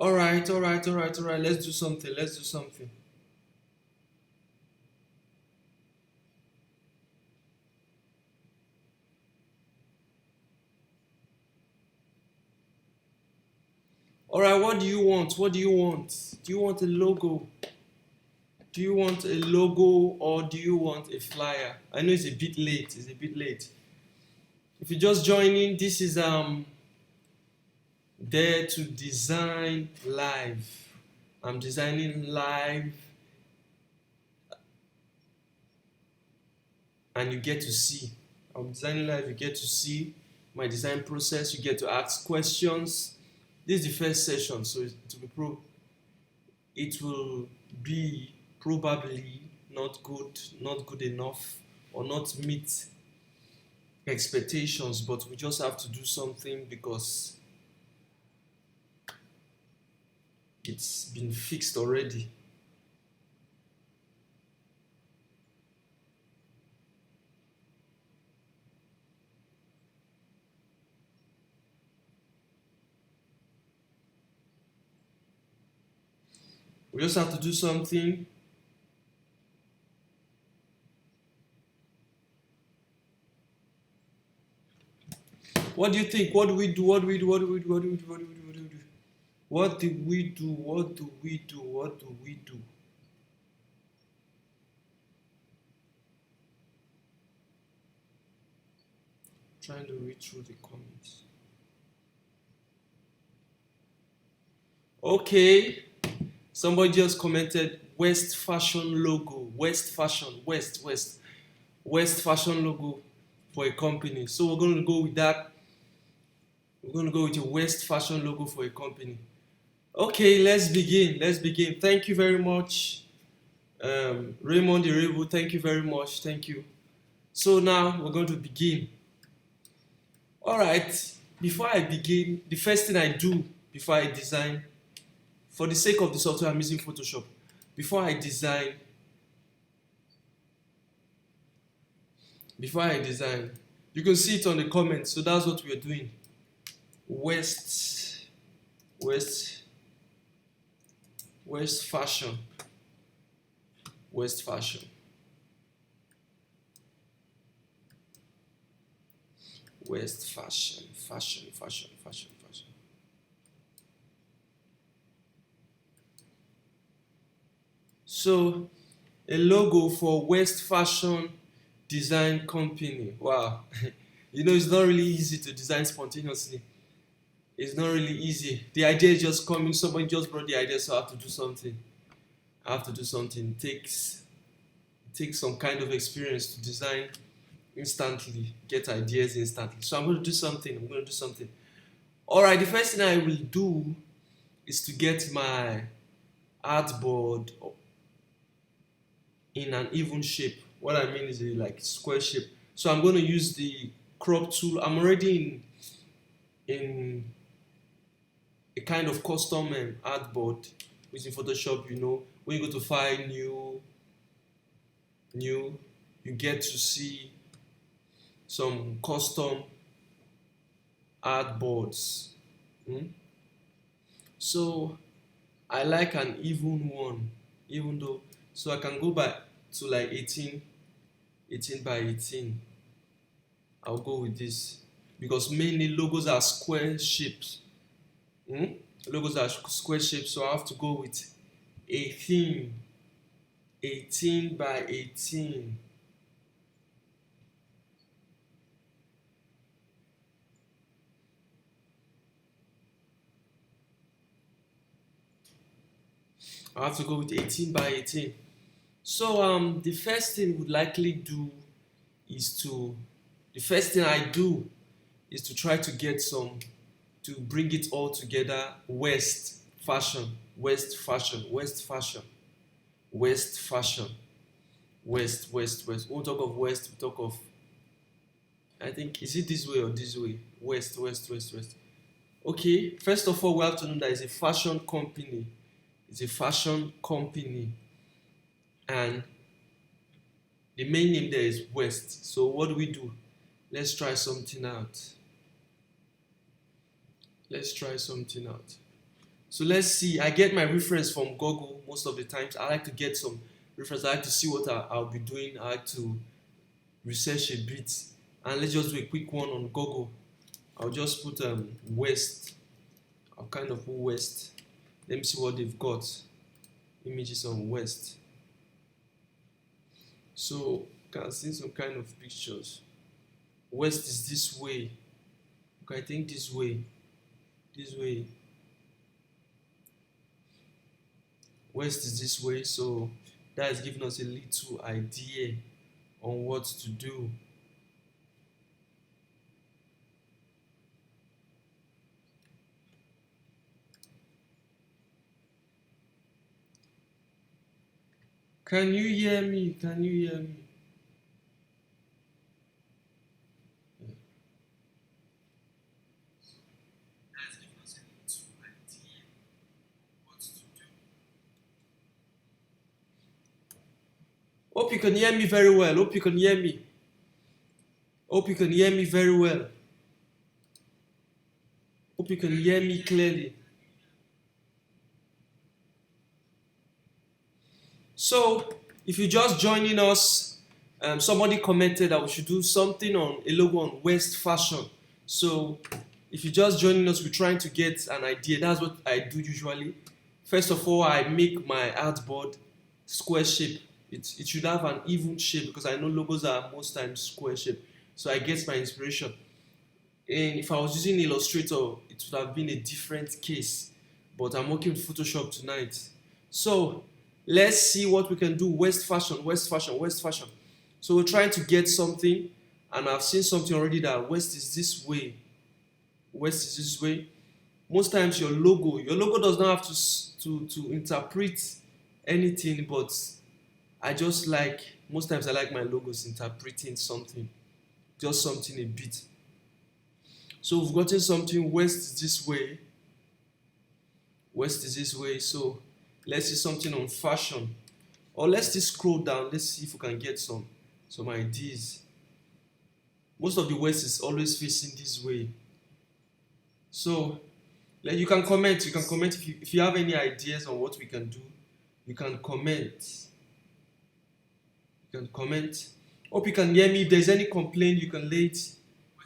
All right, all right, all right, all right. Let's do something. Let's do something. All right, what do you want? What do you want? Do you want a logo? Do you want a logo or do you want a flyer? I know it's a bit late. It's a bit late. If you're just joining, this is Dare to Design Live. I'm designing live and you get to see. I'm designing live, you get to see my design process, you get to ask questions. This is the first session, so it will be probably not good enough, or not meet expectations, but we just have to do something because it's been fixed already. We just have to do something. What do you think? What do we do? What do we do? What do we do? What do we do? What do we do? What do we do? What do we do? What do we do? Trying to read through the comments. Okay. Somebody just commented West Fashion logo. West Fashion. West Fashion logo for a company. So we're going to go with that. We're going to go with a West Fashion logo for a company. Okay, let's begin. Let's begin. Thank you very much. Raymond Irebu, thank you very much. Thank you. So now we're going to begin. All right. Before I begin, the first thing I do before I design, for the sake of the software I'm using Photoshop, before I design, you can see it on the comments. So that's what we're doing. West Fashion. West Fashion. West Fashion. Fashion. So, a logo for West Fashion Design Company. Wow. You know, it's not really easy to design spontaneously. It's not really easy. The idea is just coming. Somebody just brought the idea, so I have to do something. It takes some kind of experience to design instantly, get ideas instantly. So I'm going to do something. All right, the first thing I will do is to get my artboard in an even shape. What I mean is like square shape. So I'm going to use the crop tool. I'm already in a kind of custom artboard using Photoshop. You know, when you go to file new, you get to see some custom artboards. So I like an even one, even though, so I can go back to like 18 by 18. I'll go with this because mainly logos are square shapes. Logos are square shapes, so I have to go with 18 by 18. I have to go with 18 by 18. So the first thing I do is to try to get to bring it all together. West fashion. West. When we talk of West, we talk of, I think, is it this way or this way? West. Okay, first of all, we have to know that it's a fashion company. And the main name there is West. So what do we do? Let's try something out. So let's see. I get my reference from Google most of the times. I like to get some reference. I like to see what I'll be doing. I like to research a bit. And let's just do a quick one on Google. I'll just put West. I'll kind of put West. Let me see what they've got. Images on West. So you can see some kind of pictures. West is this way. Okay, I think this way. This way. West is this way, so that is giving us a little idea on what to do. Can you hear me? Can you hear me? Hope you can hear me very well. Hope you can hear me. Hope you can hear me very well. Hope you can hear me clearly. So, if you're just joining us, somebody commented that we should do something on a logo on West Fashion. So, if you're just joining us, we're trying to get an idea. That's what I do usually. First of all, I make my artboard square shape. It should have an even shape because I know logos are most times square shape. So I get my inspiration. And if I was using Illustrator, it would have been a different case. But I'm working with Photoshop tonight. So let's see what we can do. West Fashion, West Fashion, West Fashion. So we're trying to get something, and I've seen something already that West is this way. West is this way. Most times your logo does not have to interpret anything, but most times I like my logos interpreting something, just something a bit. So we've gotten something. West is this way. West is this way. So let's see something on fashion. Or let's just scroll down. Let's see if we can get some ideas. Most of the West is always facing this way. So you can comment. You can comment if you have any ideas on what we can do. You can comment. You can comment. Hope you can hear me. If there's any complaint, you can lay it.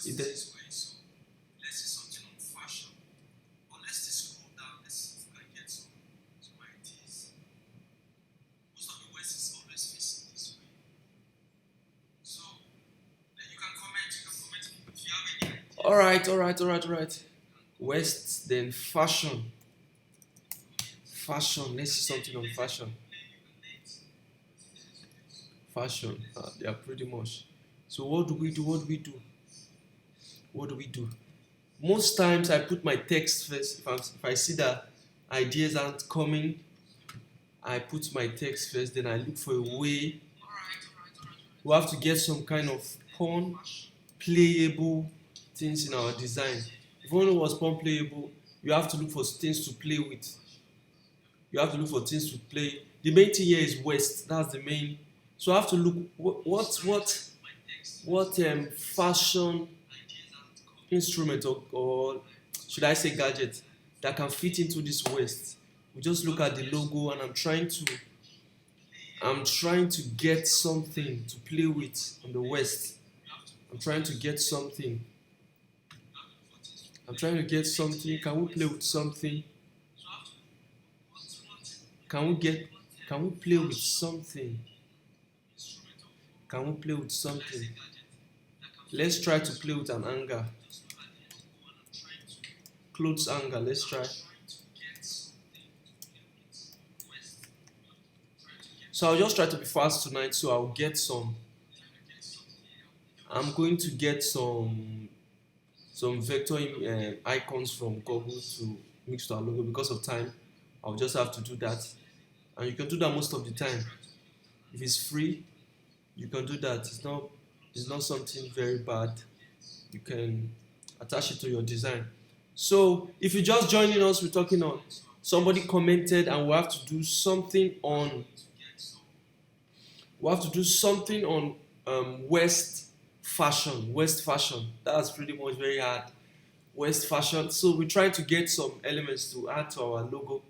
If there's All right. West, then fashion. Fashion. Let's see something on fashion. Fashion. Yeah, pretty much. So what do we do? What do we do? Most times I put my text first. If I see that ideas aren't coming, I put my text first. Then I look for a way. We have to get some kind of fun, playable things in our design. If you want to know what's playable, you have to look for things to play with. You have to look for things to play. The main thing here is West. That's the main. So I have to look what fashion instrument or should I say gadget that can fit into this West. We just look at the logo, and I'm trying to get something to play with on the West. I'm trying to get something. Can we play with something? Can we play with something? Can we play with something? Let's try to play with an angle. Clothes angle, let's try. So I'll just try to be fast tonight, so I'll get some. I'm going to get some vector icons from Google to mix to our logo. Because of time, I'll just have to do that. And you can do that most of the time. If it's free, you can do that. It's not something very bad. You can attach it to your design. So if you're just joining us, we're talking on. Somebody commented, and we have to do something on. West fashion. West fashion. That's pretty much very hard. West fashion. So we try to get some elements to add to our logo.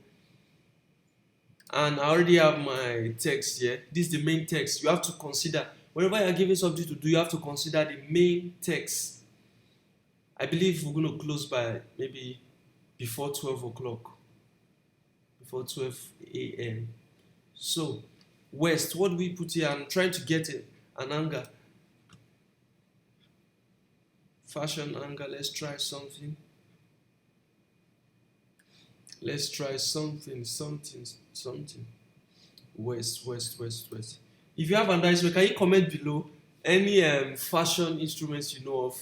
And I already have my text here. This is the main text. You have to consider, whenever you're giving something to do, you have to consider the main text. I believe we're going to close by maybe before 12 o'clock, before 12 a.m. So, West, what do we put here? I'm trying to get an angle. Fashion angle, let's try something. Let's try something. West. If you have an idea, can you comment below any fashion instruments you know of,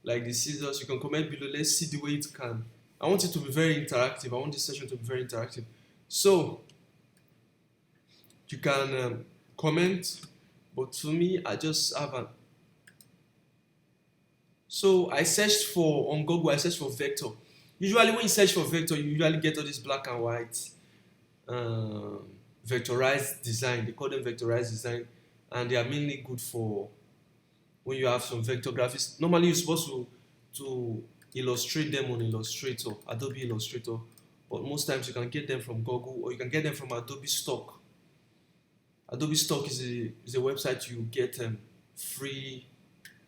like the scissors? You can comment below. Let's see the way it can. I want it to be very interactive. I want this session to be very interactive. So you can comment, but for me, I just have an. So I searched for on Google. I searched for vector. Usually, when you search for vector, you usually get all this black and white vectorized design. They call them vectorized design, and they are mainly good for when you have some vector graphics. Normally, you're supposed to illustrate them on Illustrator, Adobe Illustrator, but most times you can get them from Google or you can get them from Adobe Stock. Adobe Stock is a website you get free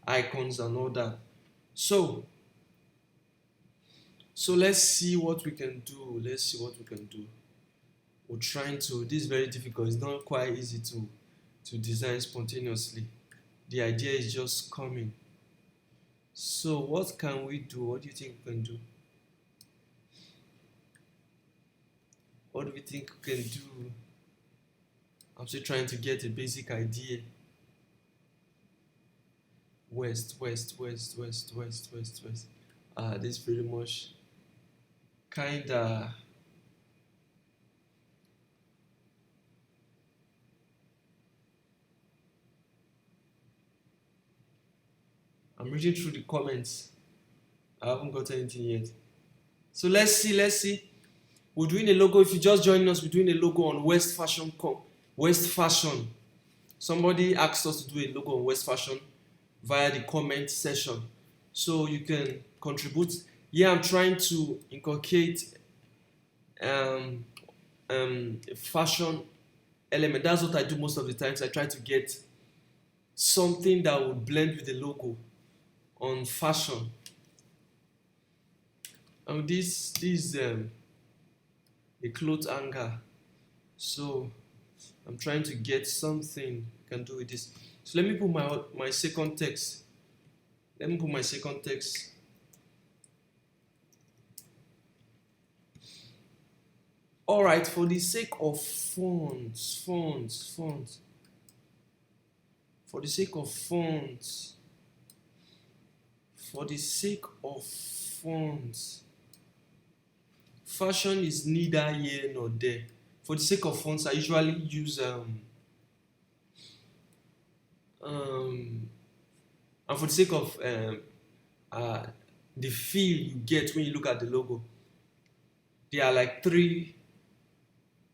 icons and all that. So let's see what we can do. We're trying to. This is very difficult. It's not quite easy to design spontaneously. The idea is just coming. So what can we do? What do you think we can do? What do we think we can do? I'm still trying to get a basic idea. West. This pretty much kinda. I'm reading through the comments. I haven't got anything yet. So let's see. We're doing a logo. If you just joined us, we're doing a logo on West Fashion. Somebody asked us to do a logo on West Fashion via the comment section. So you can contribute. Yeah, I'm trying to inculcate a fashion element. That's what I do most of the times. I try to get something that would blend with the logo on fashion. And this is a cloth hanger. So I'm trying to get something I can do with this. So let me put my second text. All right, for the sake of fonts. For the sake of fonts, fashion is neither here nor there. For the sake of fonts, I usually use and for the sake of the feel you get when you look at the logo, there are like three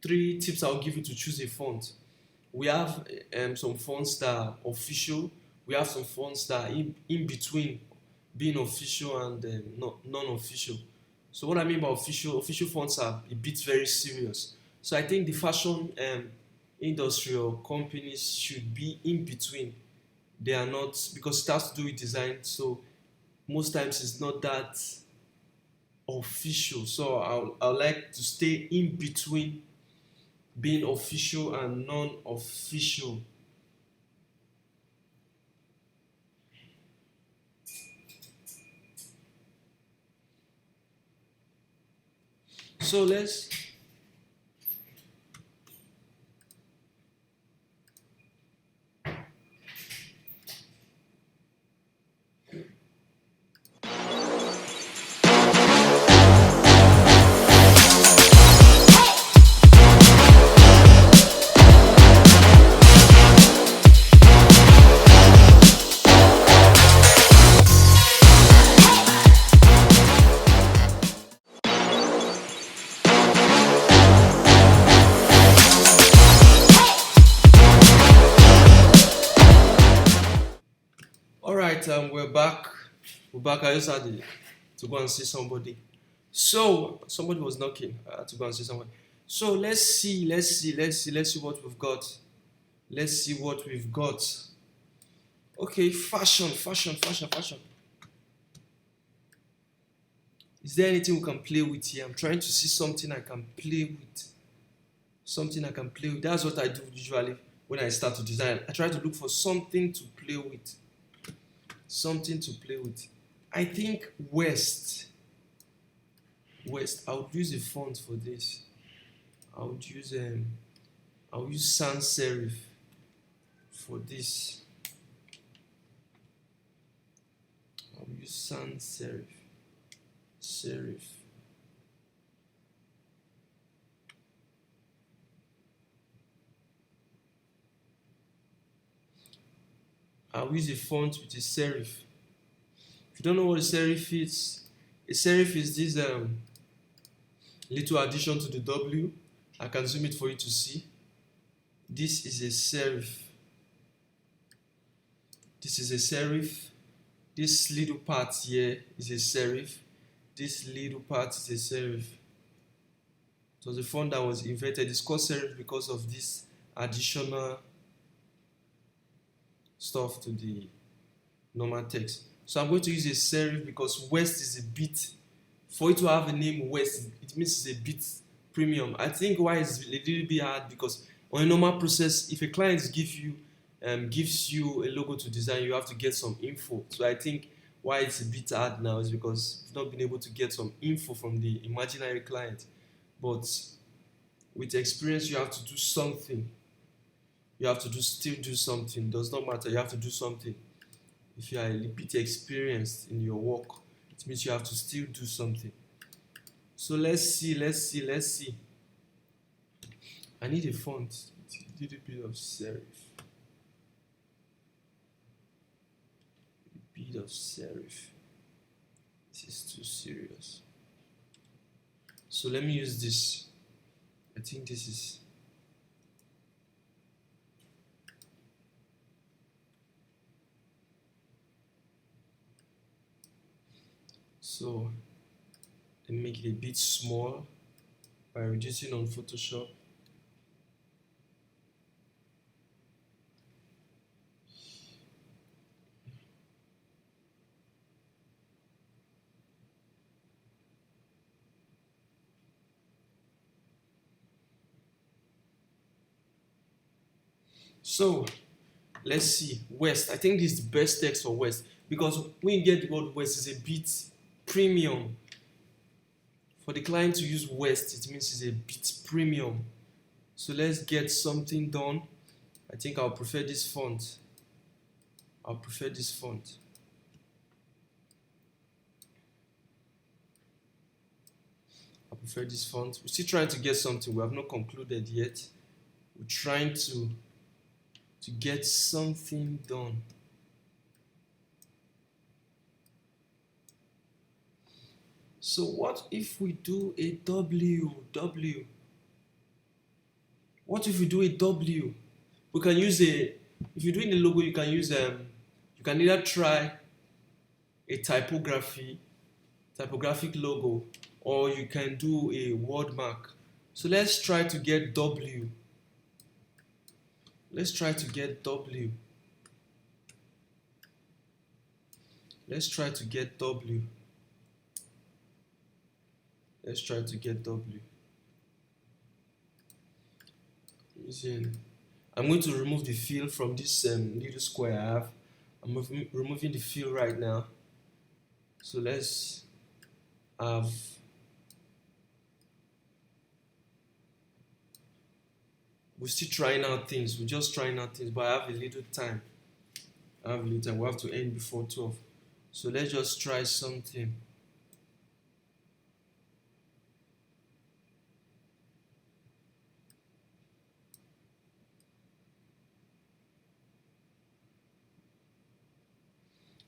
tips I'll give you to choose a font. We have some fonts that are official. We have some fonts that are in between being official and non-official. So what I mean by official fonts are a bit very serious. So I think the fashion industry or companies should be in between. They are not, because it has to do with design. So most times it's not that official. So I like to stay in between being official and non-official. So let's All right, we're back. I just had to go and see somebody. So somebody was knocking. I had to go and see somebody. So let's see what we've got. Let's see what we've got. Okay, fashion. Is there anything we can play with here? I'm trying to see something I can play with. That's what I do usually when I start to design. I try to look for something to play with. I think West. I would use a font for this. I would use sans serif for this. I'll use sans serif. I'll use a font with a serif. If you don't know what a serif is this little addition to the W. I can zoom it for you to see. This is a serif. This little part here is a serif. This little part is a serif. It was a font that was invented. It's called serif because of this additional stuff to the normal text. So I'm going to use a serif because West is a bit, for it to have a name West, it means it's a bit premium. I think why it's a little bit hard because on a normal process, if a client gives you a logo to design, you have to get some info. So I think why it's a bit hard now is because you've not been able to get some info from the imaginary client. But with experience, you have to do something. Still do something. Does not matter. You have to do something. If you are a bit experienced in your work, it means you have to still do something. So let's see. I need a font with a little bit of serif. This is too serious. So let me use this. I think this is. So let me make it a bit small by reducing on Photoshop. So let's see. West. I think this is the best text for West because when you get the word West, it's a bit premium. For the client to use West, it means it's a bit premium. So let's get something done. I think I'll prefer this font. I prefer this font. We're still trying to get something. We have not concluded yet. We're trying to get something done. So what if we do a W? What if we do a W? We can use if you're doing a logo, you can use you can either try a typographic logo, or you can do a word mark. So let's try to get W. Let's try to get W. I'm going to remove the fill from this little square I have. I'm removing the fill right now. So let's have we're still trying out things. We're just trying out things, but I have a little time. We have to end before 12. So let's just try something.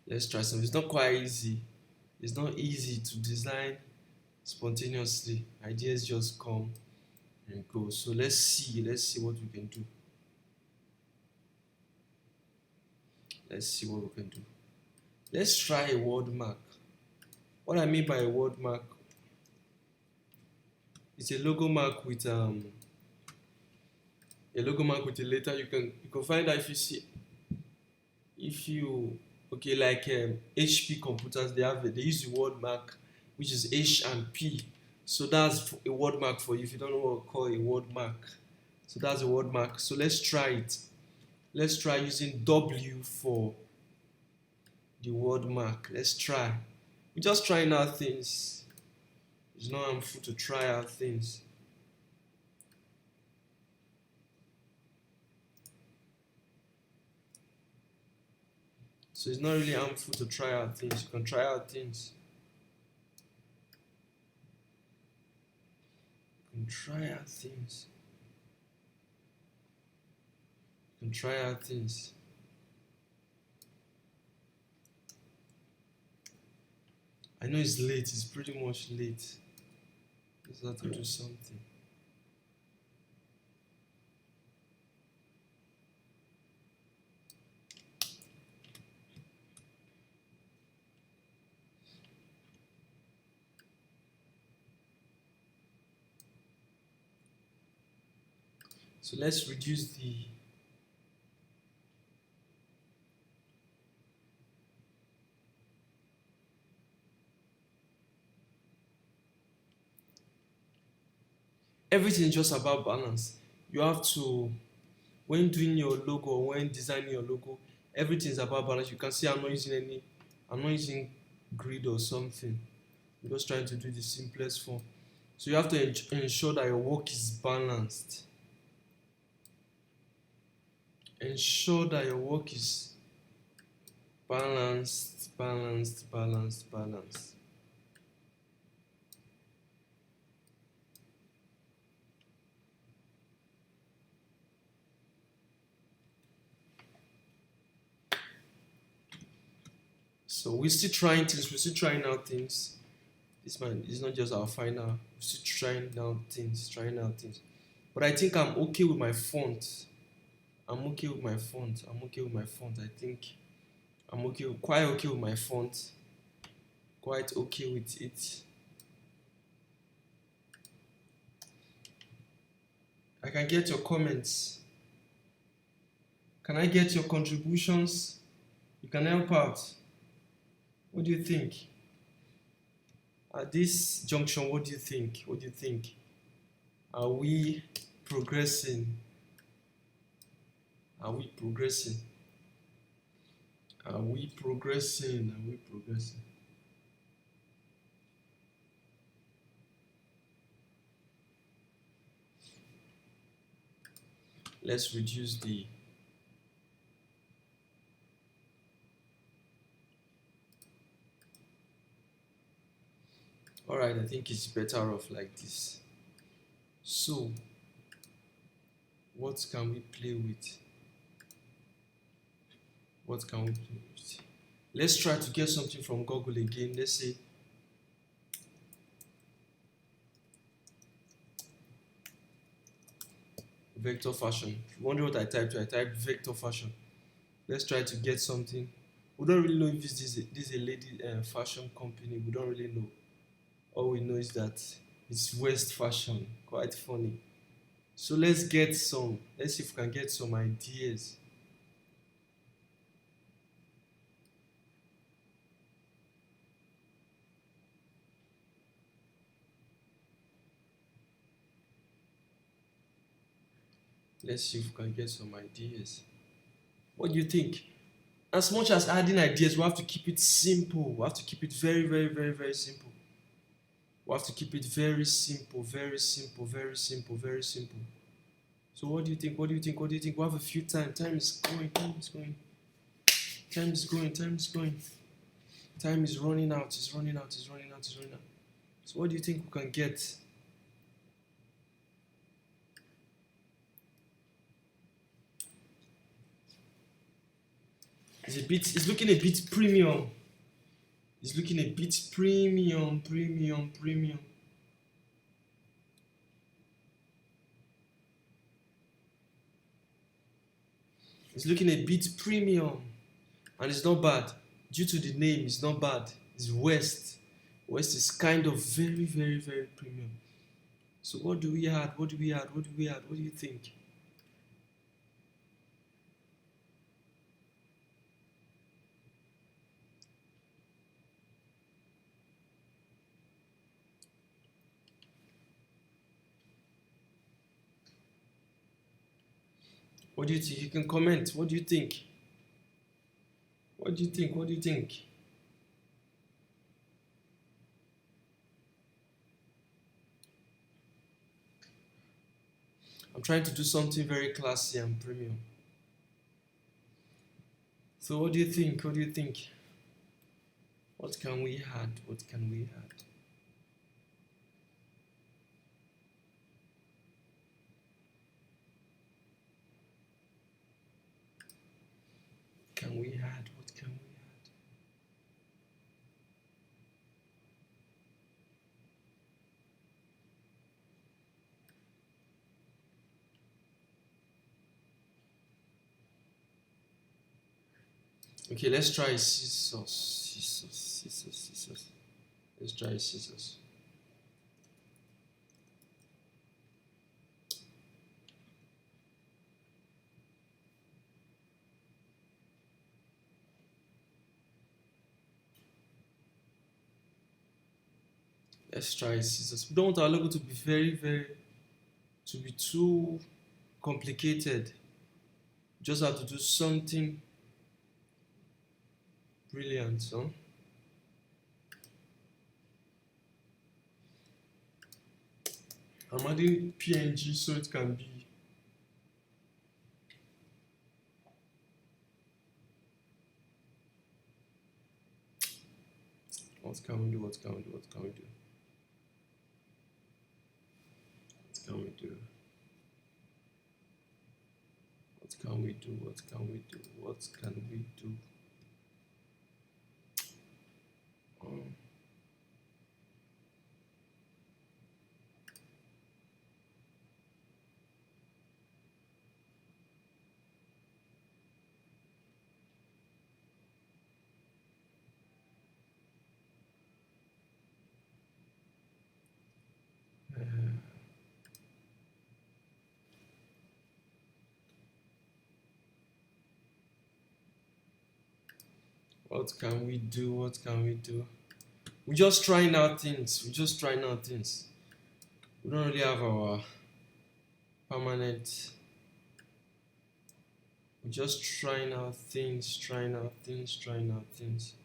Let's try something. It's not quite easy. It's not easy to design spontaneously. Ideas just come and go. So let's see what we can do. Let's try a word mark. What I mean by a word mark is a logo mark with a letter. You can find that if you see, if you okay, like HP computers, they use the word mark, which is H and P. So that's a word mark for you if you don't know what to call a word mark. So that's a word mark. So let's try it. Let's try using W for the word mark. Let's try. We're just trying out things. It's not harmful to try out things. So it's not really harmful to try out things. You can try out things. You can try out things. You can try out things. I know it's late. It's pretty much late. Just have to do something. So let's reduce the everything is just about balance. You have to, when doing your logo or when designing your logo, everything is about balance. You can see I'm not using grid or something. I'm just trying to do the simplest form. So you have to ensure that your work is balanced. Ensure that your work is balanced, balanced, balanced, balanced. So we're still trying things, we're still trying out things. This man is not just our final, we're still trying out things. But I think I'm okay with my font. I'm okay with my font. I think I'm quite okay with my font. Quite okay with it. I can get your comments. Can I get your contributions? You can help out. What do you think? At this junction, what do you think? What do you think? Are we progressing? Are we progressing? Are we progressing? Are we progressing? Let's reduce the alright, I think it's better off like this. So what can we play with? What can we play with? Let's try to get something from Google again. Let's say vector fashion. If you wonder what I typed vector fashion. Let's try to get something. We don't really know if this is a lady fashion company. We don't really know. All we know is that it's West fashion. Quite funny. So let's see if we can get some ideas. Let's see if we can get some ideas. What do you think? As much as adding ideas, we have to keep it simple. We have to keep it very, very, very, very simple. We have to keep it very simple, very simple, very simple, very simple. So what do you think? What do you think? What do you think? We have a few time. Time is going. Time is going. Time is going. Time is going. Time is running out. It's running out. It's running out. It's running out. So what do you think we can get? It's looking a bit premium. It's looking a bit premium. It's looking a bit premium. And it's not bad. Due to the name, it's not bad. It's West. West is kind of very, very, very premium. So what do we add? What do we add? What do we add? What do you think? What do you think? You can comment. What do you think? What do you think? What do you think? I'm trying to do something very classy and premium. So what do you think? What do you think? What can we add? What can we add? Can we add? What can we add? Okay, let's try scissors. Scissors. Let's try scissors. Let's try scissors. We don't want our logo to be to be too complicated. Just have to do something brilliant, huh? I'm adding PNG so it can be. What can we do? What can we do? What can we do? What can we do? What can we do? What can we do? What can we do? What can we do? What can we do? We're just trying out things. We're just trying out things. We don't really have our permanent. We're just trying out things, trying out things, trying out things.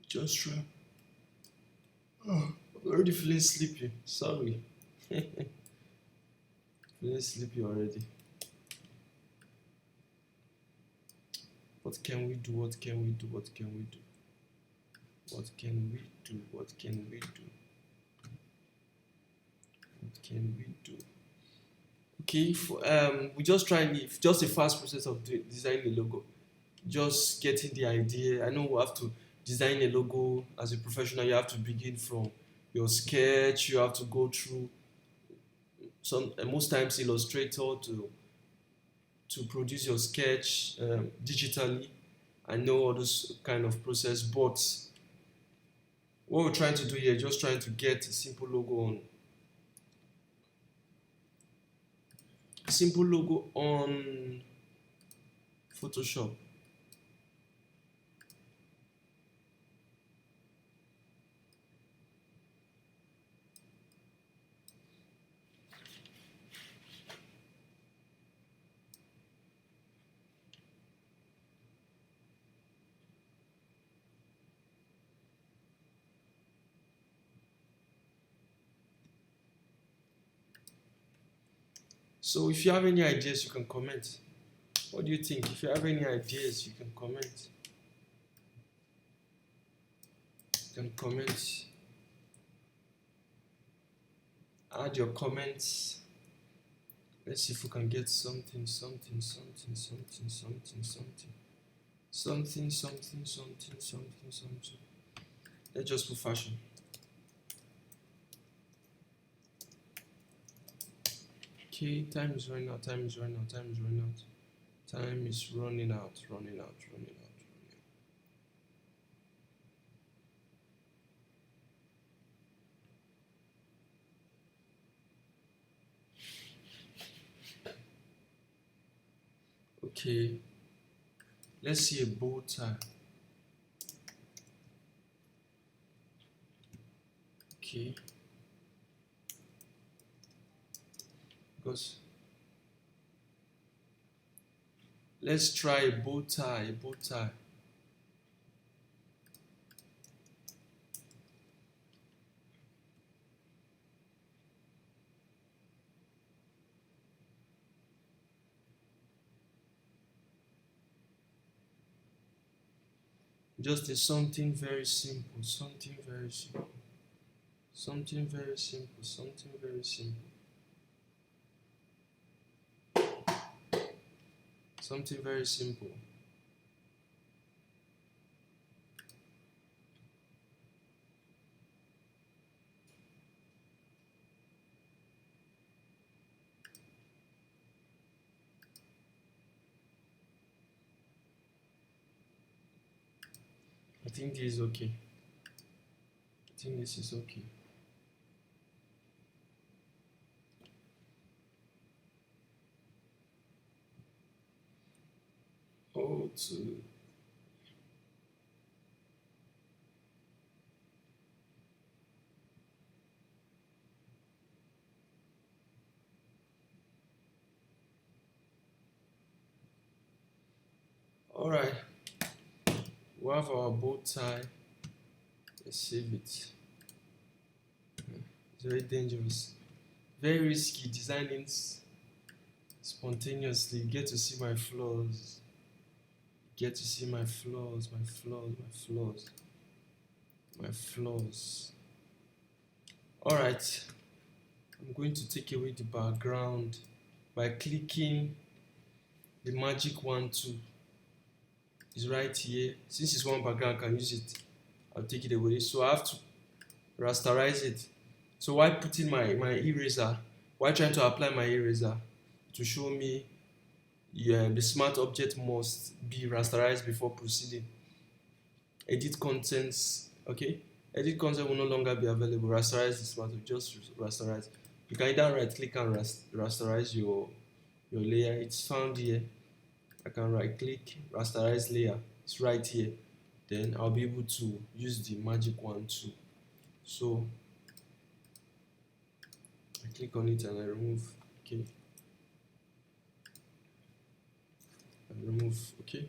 Just try. Oh, I'm already feeling sleepy. Sorry. Feeling sleepy already. What can we do? What can we do? What can we do? What can we do? What can we do? What can we do? Okay, we just try just a fast process of designing a logo. Just getting the idea. I know we have to design a logo as a professional. You have to begin from your sketch. You have to go through most times Illustrator to produce your sketch digitally. I know all this kind of process, but what we're trying to do here, just trying to get a simple logo on Photoshop. So if you have any ideas, you can comment. What do you think? If you have any ideas, you can comment. You can comment. Add your comments. Let's see if we can get something. Let's just put fashion. Okay, time is running out, time is running out, time is running out. Time is running out, running out, running out, running out. Okay, let's see a bow tie. Okay, because let's try a bow tie, a bow tie. Just a something very simple, something very simple, something very simple, something very simple, something very simple. I think this is okay. I think this is okay. Oh, to all right. We have our bow tie. Let's save it. It's very dangerous, very risky designing spontaneously. You get to see my flaws. You get to see my flaws, my flaws, my flaws, my flaws. All right. I'm going to take away the background by clicking the magic one tool. It's right here. Since it's one background, I can use it. I'll take it away. So I have to rasterize it. So while putting my eraser, while trying to apply my eraser to show me the smart object must be rasterized before proceeding. Edit contents, okay? Edit content will no longer be available. Rasterize the smart object, just rasterize. You can either right click and rasterize your layer. It's found here. I can right click, rasterize layer. It's right here. Then I'll be able to use the magic one too. So I click on it and I remove. Okay. I remove. Okay.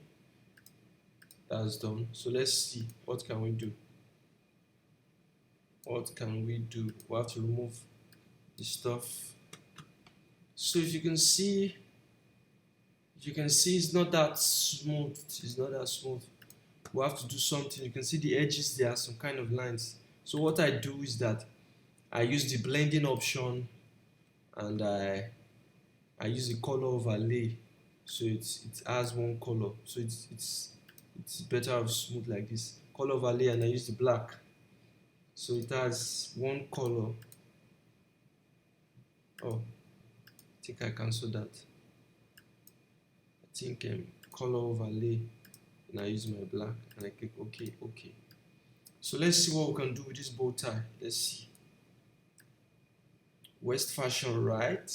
That's done. So let's see what can we do. What can we do? We have to remove the stuff. So if you can see, it's not that smooth. It's not that smooth. We have to do something. You can see the edges, there are some kind of lines. So what I do is that I use the blending option and I use the color overlay, so it has one color, so it's better of smooth like this. Color overlay, and I use the black, so it has one color. Oh, I think I cancel that. I think color overlay, and I use my black and I click OK. So let's see what we can do with this bow tie. Let's see. West fashion, right?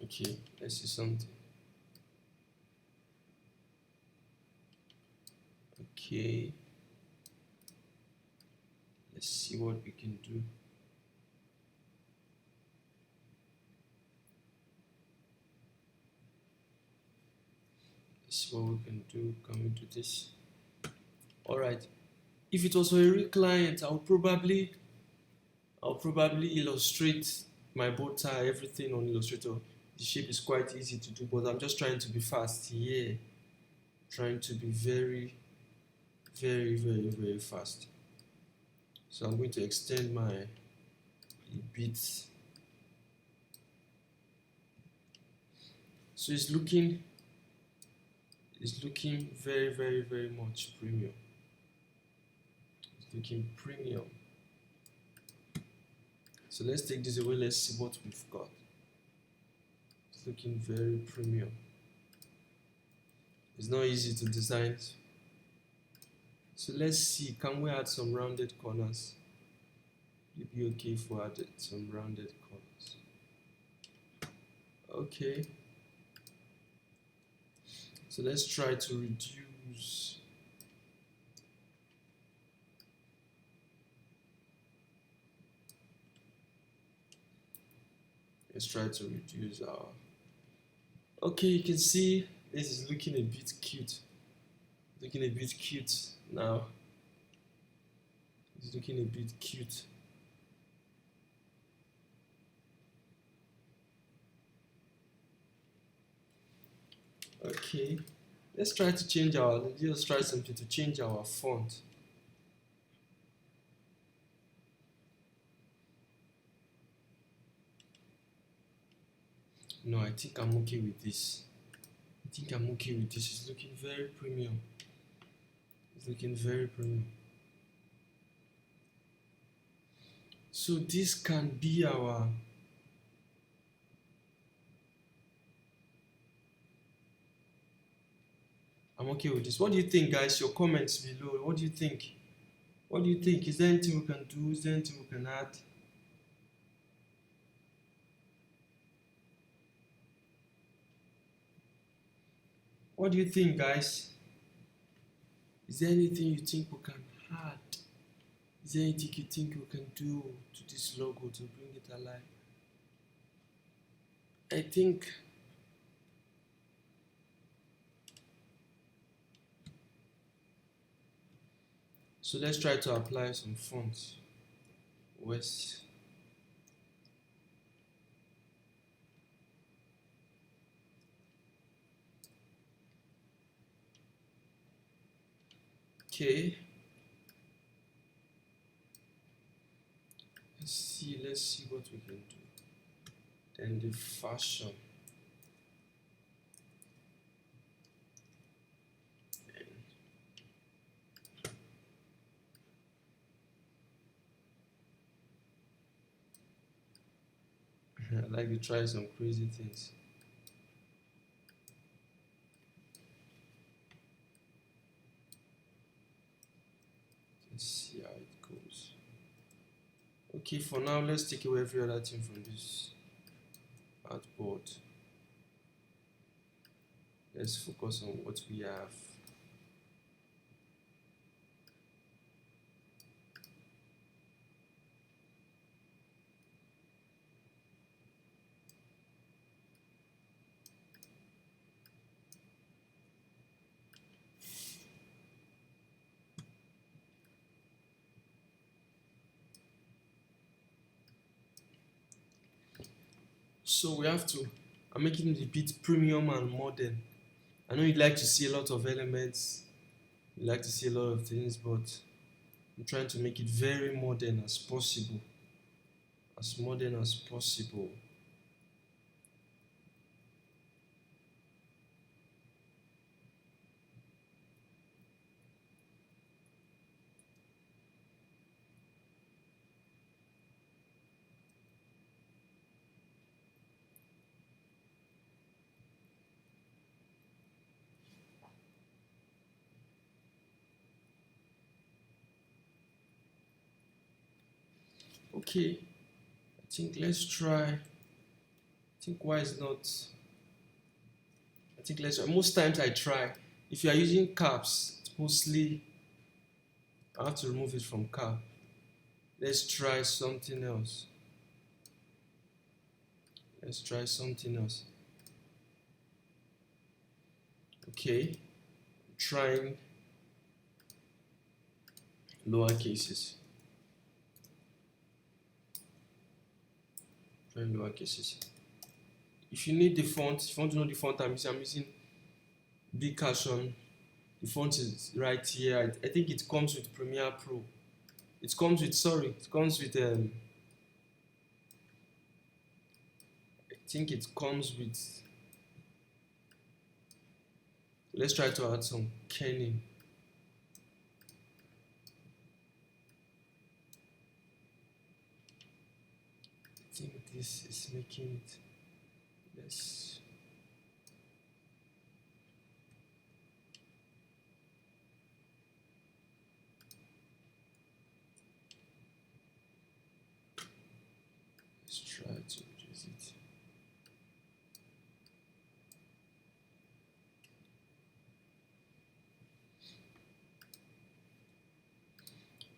Okay, let's see something. Okay, let's see what we can do. Let's see what we can do. Can we do this? All right. If it was for a real client, I'll probably illustrate my bow tie, everything on Illustrator. The shape is quite easy to do, but I'm just trying to be fast here. Trying to be very, very, very, very fast. So I'm going to extend my a bit. So it's looking very, very, very much premium. It's looking premium. So let's take this away. Let's see what we've got. It's looking very premium. It's not easy to design. So let's see, can we add some rounded corners? You'd be okay if we added some rounded corners. Okay. So let's try to reduce. Let's try to reduce our. Okay, you can see this is looking a bit cute. Looking a bit cute now. It's looking a bit cute. Okay, let's try to change our. Let's try something to change our font. No, I think I'm okay with this. I think I'm okay with this. It's looking very premium. It's looking very premium. So this can be our. I'm okay with this. What do you think, guys? Your comments below. What do you think? What do you think? Is there anything we can do? Is there anything we can add? What do you think, guys? Is there anything you think we can add? Is there anything you think we can do to this logo to bring it alive? I think so. Let's try to apply some fonts. West. Okay. Let's see what we can do. And the fashion. I like to try some crazy things. Let's see how it goes. Okay, for now, let's take away every other thing from this artboard. Let's focus on what we have. So we have to, I'm making it a bit premium and modern. I know you'd like to see a lot of elements, you like to see a lot of things, but I'm trying to make it very modern as possible. As modern as possible. Okay, I think let's try. I think why is not. I think let's try. Most times I try. If you are using caps, it's mostly I have to remove it from cap. Let's try something else. Let's try something else. Okay, trying lower cases. Trying lower cases. If you need the font, if you want to know the font I'm using Big Caption. The font is right here. I think it comes with Premiere Pro. It comes with, sorry, it comes with, I think it comes with, let's try to add some kerning. I think this is making it less. Let's try to reduce it.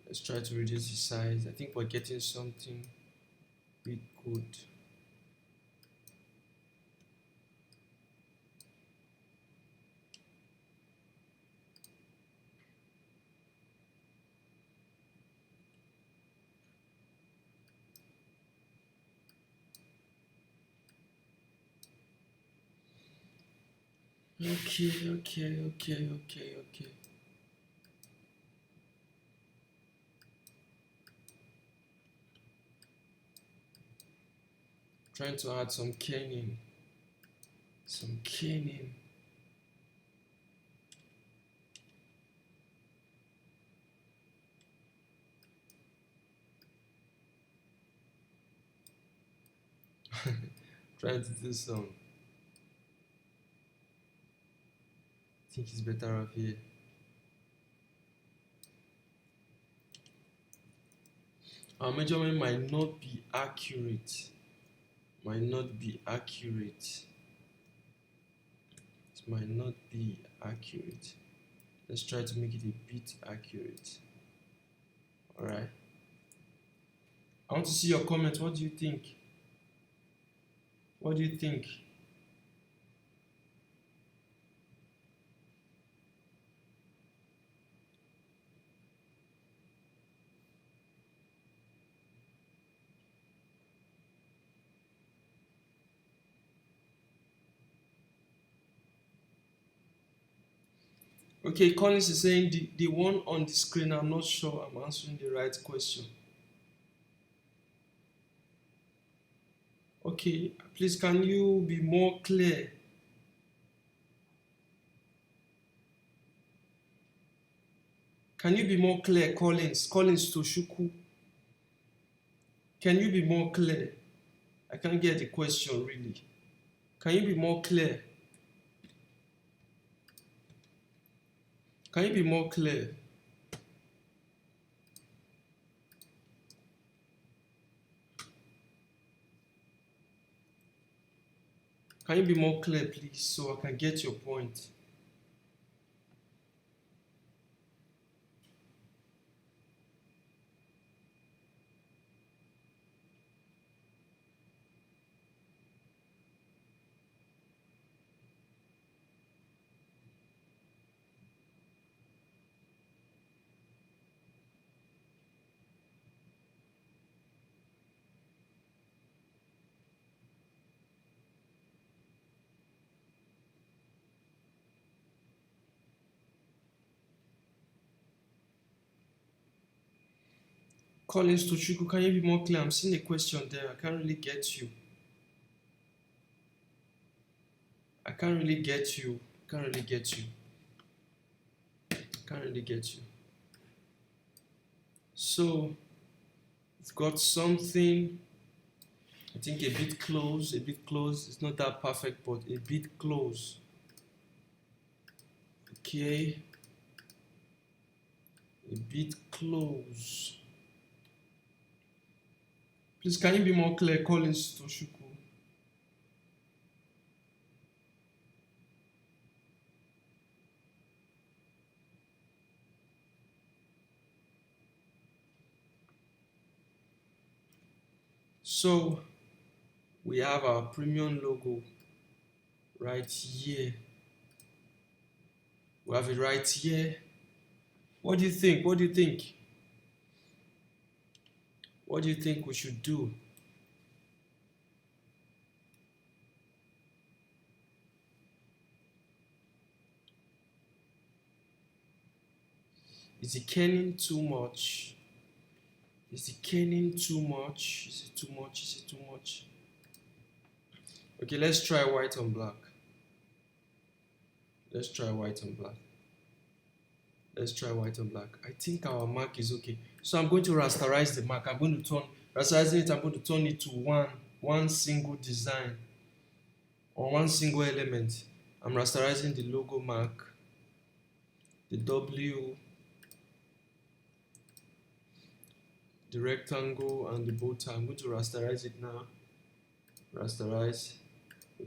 Let's try to reduce the size. I think we're getting something bit good. Okay. Trying to add some kerning. Some kerning. Trying to do some. I think it's better up here. Our measurement might not be accurate. Might not be accurate. It might not be accurate. Let's try to make it a bit accurate. Alright. I want to see your comments. What do you think? What do you think? Okay, Collins is saying the one on the screen, I'm not sure I'm answering the right question. Okay, please can you be more clear? Can you be more clear, Collins? Collins Toshuku. Can you be more clear? I can't get the question really. Can you be more clear? Can you be more clear? Can you be more clear, please, so I can get your point? Collins Tochuku, can you be more clear? I'm seeing a question there. I can't really get you. I can't really get you. Can't really get you. Can't really get you. So we've got something, I think a bit close, a bit close. It's not that perfect, but a bit close. Okay. A bit close. Please, can you be more clear, Collins Toshuku? So we have our premium logo right here. We have it right here. What do you think? What do you think? What do you think we should do? Is it kerning too much? Is the caning too much? Is it too much? Is it too much? Okay, let's try white on black. Let's try white on black. Let's try white on black. I think our mark is okay. So I'm going to rasterize the mark. I'm going to turn, rasterizing it, I'm going to turn it to one single design or one single element. I'm rasterizing the logo mark, the W, the rectangle, and the bow tie. I'm going to rasterize it now. Rasterize,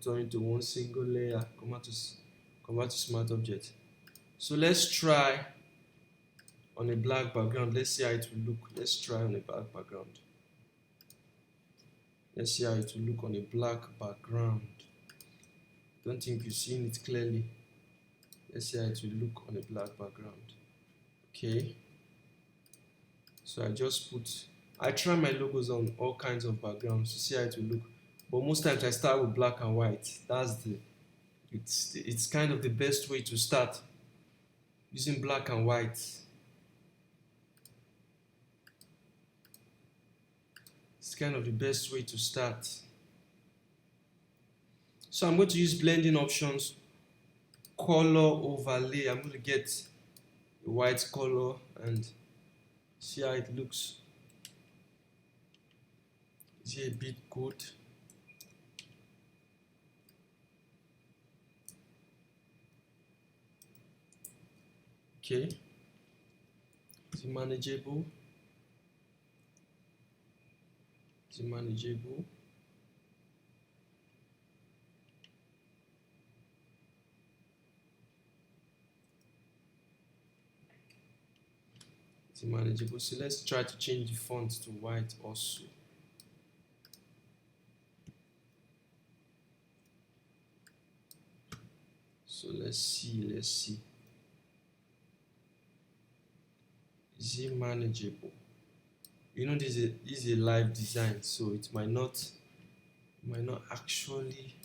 turn it to one single layer, convert to smart object. So let's try on a black background. Let's see how it will look. Let's try on a black background. Let's see how it will look on a black background. Don't think you've seen it clearly. Let's see how it will look on a black background. Okay. So I try my logos on all kinds of backgrounds to see how it will look. But most times I start with black and white. It's kind of the best way to start, using black and white. It's kind of the best way to start. So I'm going to use blending options, color overlay. I'm going to get a white color and see how it looks. Is it a bit good? Okay. Is it manageable? Is it manageable? Is it manageable? So let's try to change the font to white also. So let's see. Is it manageable? You know, this is a live design, so it might not actually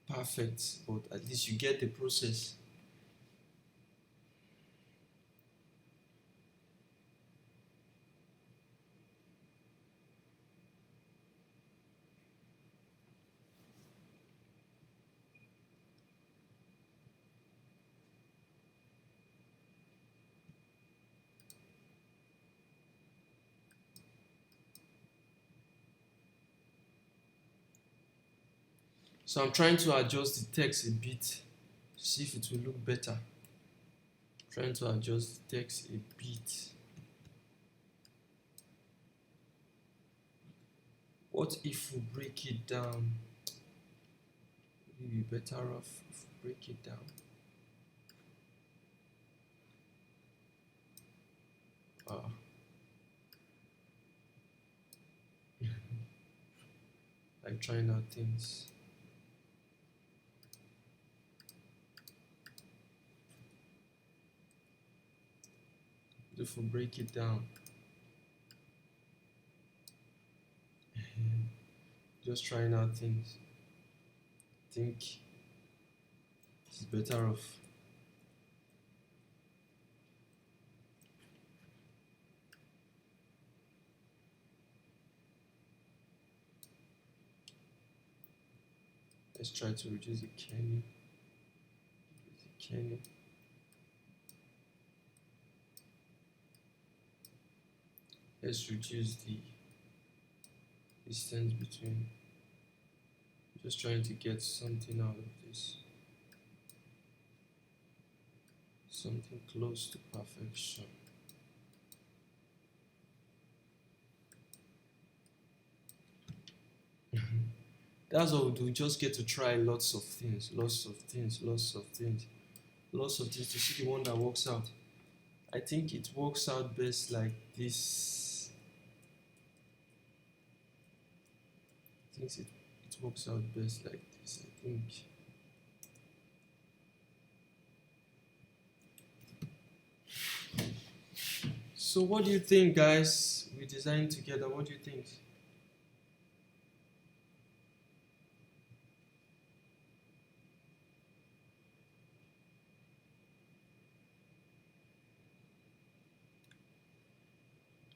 perfect, but at least you get the process. So I'm trying to adjust the text a bit to see if it will look better. Trying to adjust the text a bit. What if we break it down? Would it be better off if we break it down? Like trying out things. If we break it down, just trying out things. I think it's better off. Let's try to reduce the caning. Let's reduce the distance between. Just trying to get something out of this. Something close to perfection. That's what we do. We just get to try lots of things to see the one that works out. I think it works out best like this. I think it works out best like this, I think. So what do you think, guys? We designed together. What do you think?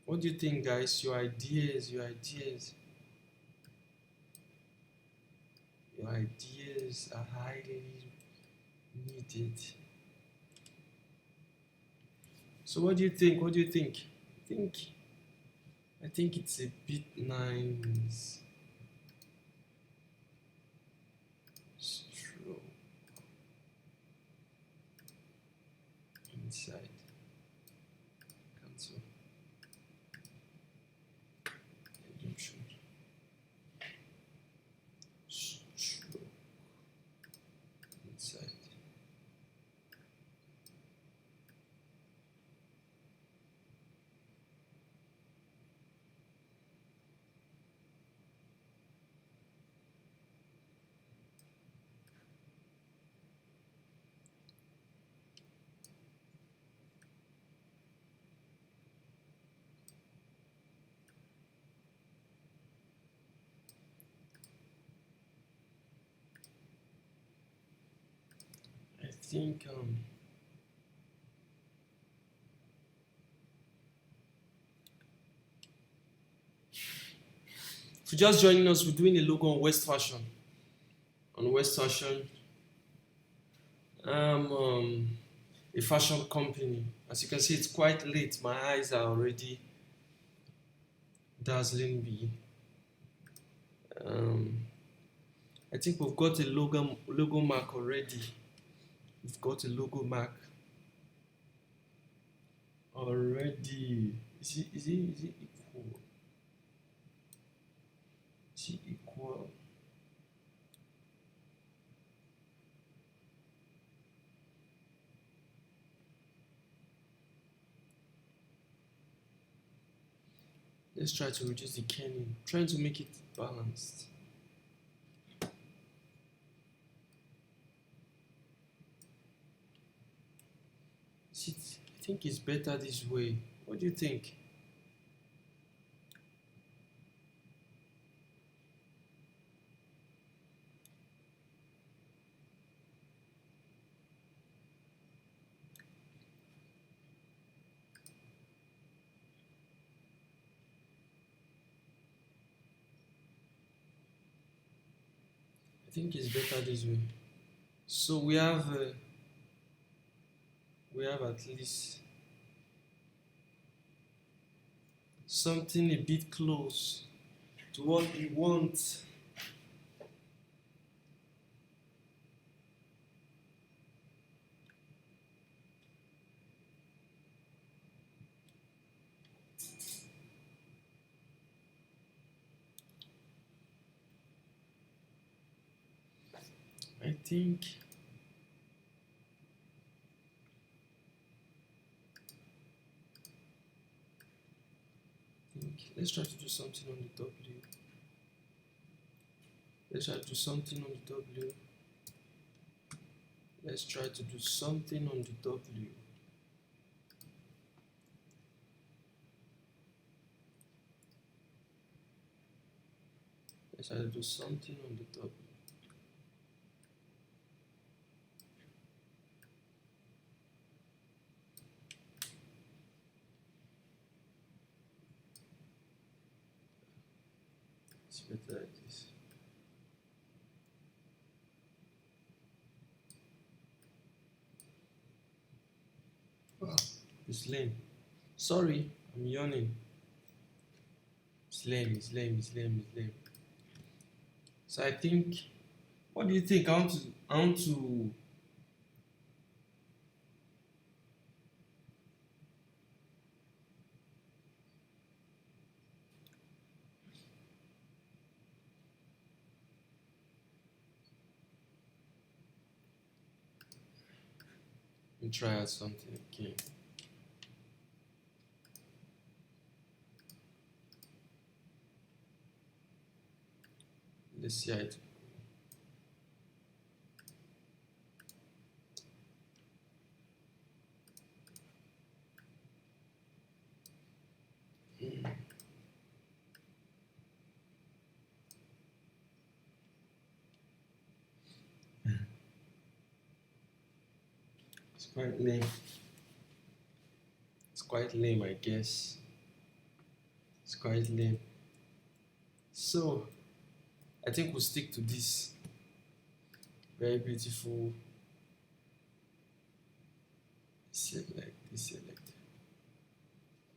What do you think, guys? Your ideas, your ideas. Your ideas are highly needed. So what do you think? What do you think? I think it's a bit nice. Stroke inside. Cancel. Redemption. Stroke inside. I think if you're just joining us, we're doing a logo on West Fashion. On West Fashion, I'm a fashion company. As you can see, it's quite late. My eyes are already dazzling me. I think we've got a logo mark already. We've got a logo mark already. Is it equal? Is it equal? Let's try to reduce the kerning. Trying to make it balanced. I think it's better this way. What do you think? I think it's better this way. So we have at least something a bit close to what we want. I think let's try to do something on the W. Let's try to do something on the W. Let's try to do something on the W. Let's try to do something on the W. It's better like this. Wow, it's lame. Sorry, I'm yawning. It's lame, it's lame, it's lame, it's lame. So I think, what do you think? I want to try out something again. Let's see how it. It's quite lame. It's quite lame, I guess. It's quite lame. So I think we'll stick to this. Very beautiful. Select.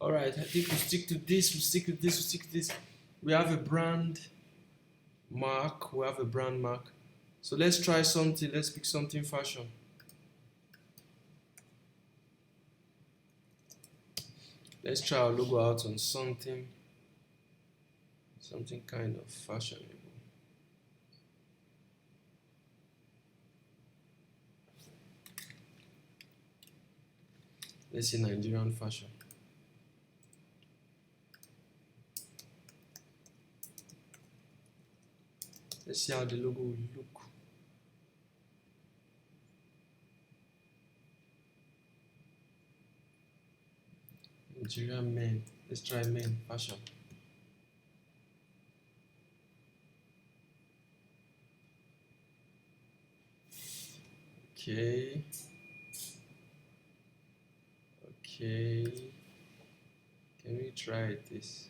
Alright, I think we'll stick to this, we'll stick to this. We have a brand mark, So let's try something, let's pick something fashion. Let's try our logo out on something kind of fashionable. Let's see Nigerian fashion. Let's see how the logo will look. Nigerian men. Let's try men fashion. Okay. Can we try this?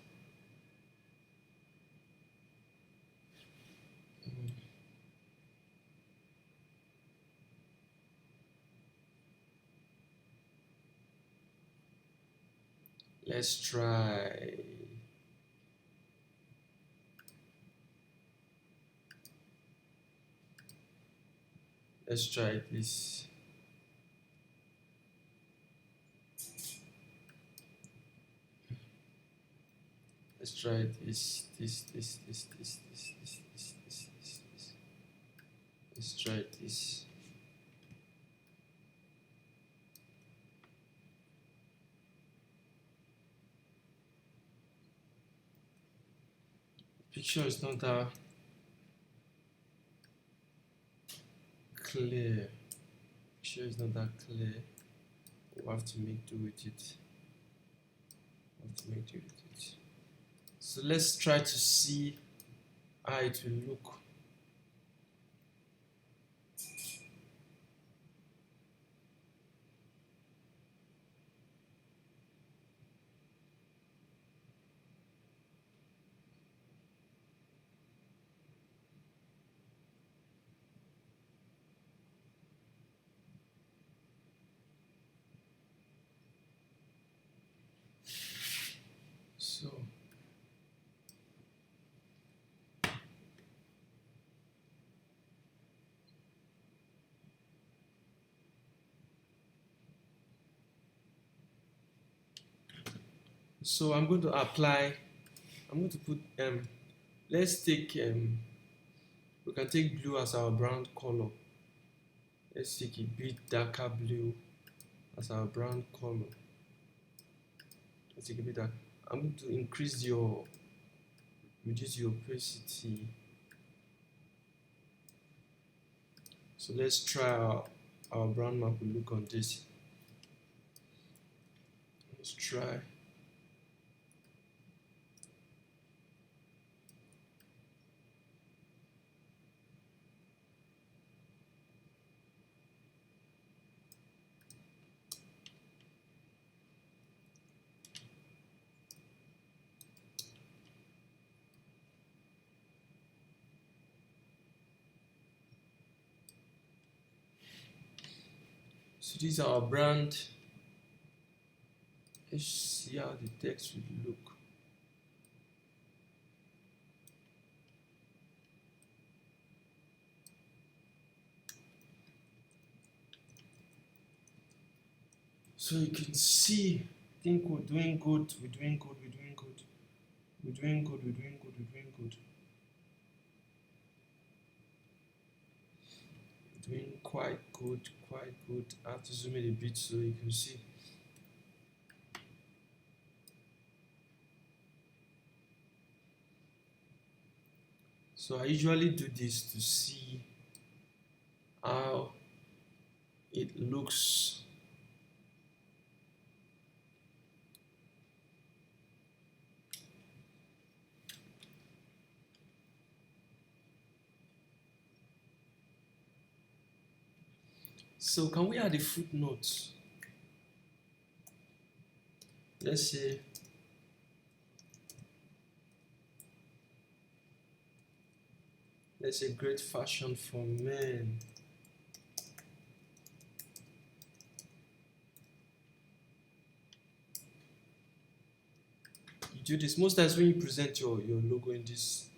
Let's try. Let's try this. Let's try this. Let's try this. Picture is not that clear. We'll have to make do with it. So let's try to see how it will look. So I'm going to apply. I'm going to put let's take we can take blue as our brand color. Let's take a bit darker blue as our brand color. Let's take a bit dark. I'm going to reduce your opacity. So let's try our brand map will look on this. Let's try. So this is our brand. Let's see how the text will look. So you can see, I think we're doing good. Doing quite good. I have to zoom in a bit so you can see. So I usually do this to see how it looks. So can we add a footnote? Let's say Let's say great fashion for men. You do this most times when you present your logo in this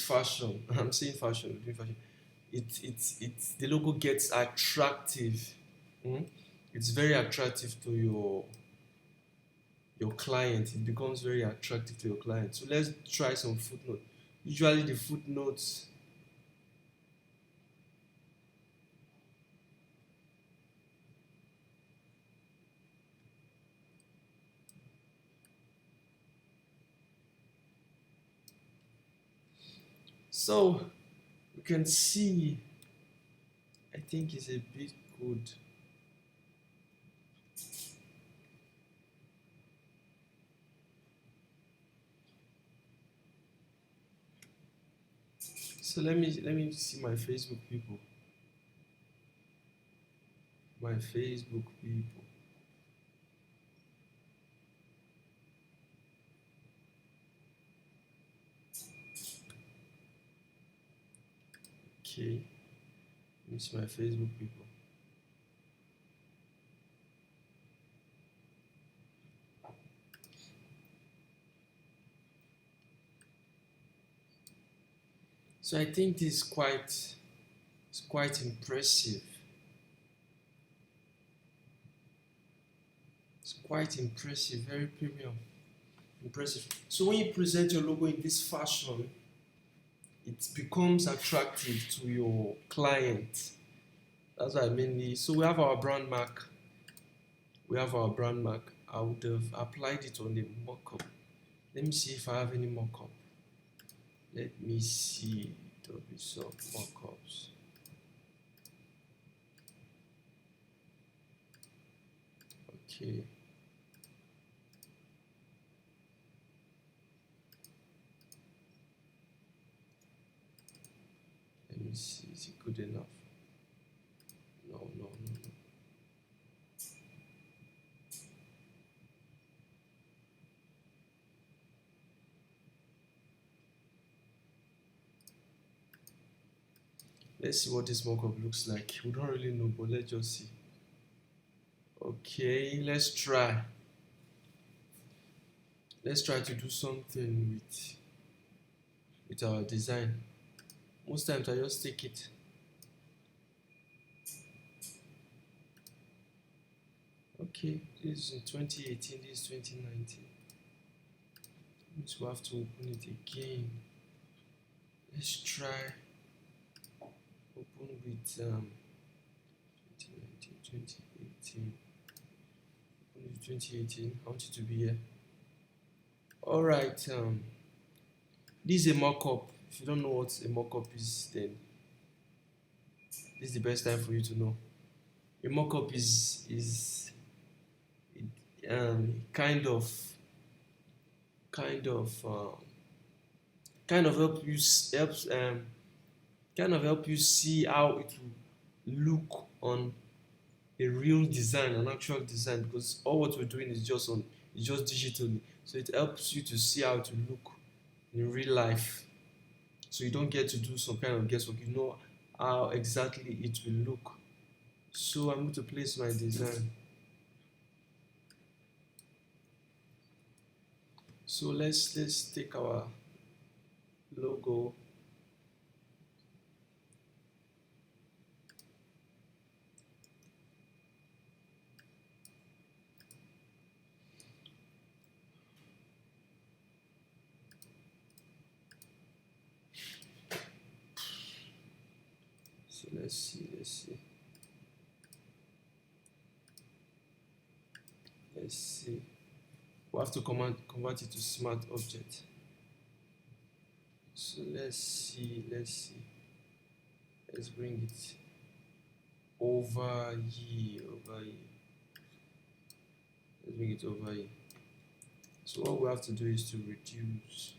fashion. I'm saying fashion, doing fashion. It's the logo gets attractive. Mm? It's very attractive to your client. It becomes very attractive to your client. So let's try some footnote. Usually the footnotes. So you can see, I think it's a bit good. So let me see my Facebook people. My Facebook people. Okay. Let me see my Facebook people. So I think this is quite impressive. It's quite impressive, very premium. Impressive. So when you present your logo in this fashion, it becomes attractive to your client. That's what I mainly. So we have our brand mark. We have our brand mark. I would have applied it on the mockup. Let me see if I have any mockup. Let me see. There'll be some mockups. Okay. Let me see. Is it good enough? No, no, no, no. Let's see what this mockup looks like. We don't really know, but let's just see. Okay, let's try. Let's try to do something with our design. Most times I just take it. Okay, this is 2018, this is 2019. So we have to open it again. Let's try open with 2019, 2018. Open with 2018. I want you to be here. Alright, this is a mock-up. If you don't know what a mock-up is, then this is the best time for you to know. A mock-up is kind of kind of help you see how it will look on a real design, an actual design, because all what we're doing is just digitally. So it helps you to see how it will look in real life. So you don't get to do some kind of guesswork. You know how exactly it will look. So I'm going to place my design. So let's take our logo. So let's see. We have to convert it to smart object. So let's see. Let's bring it over here. Let's bring it over here. So what we have to do is to reduce.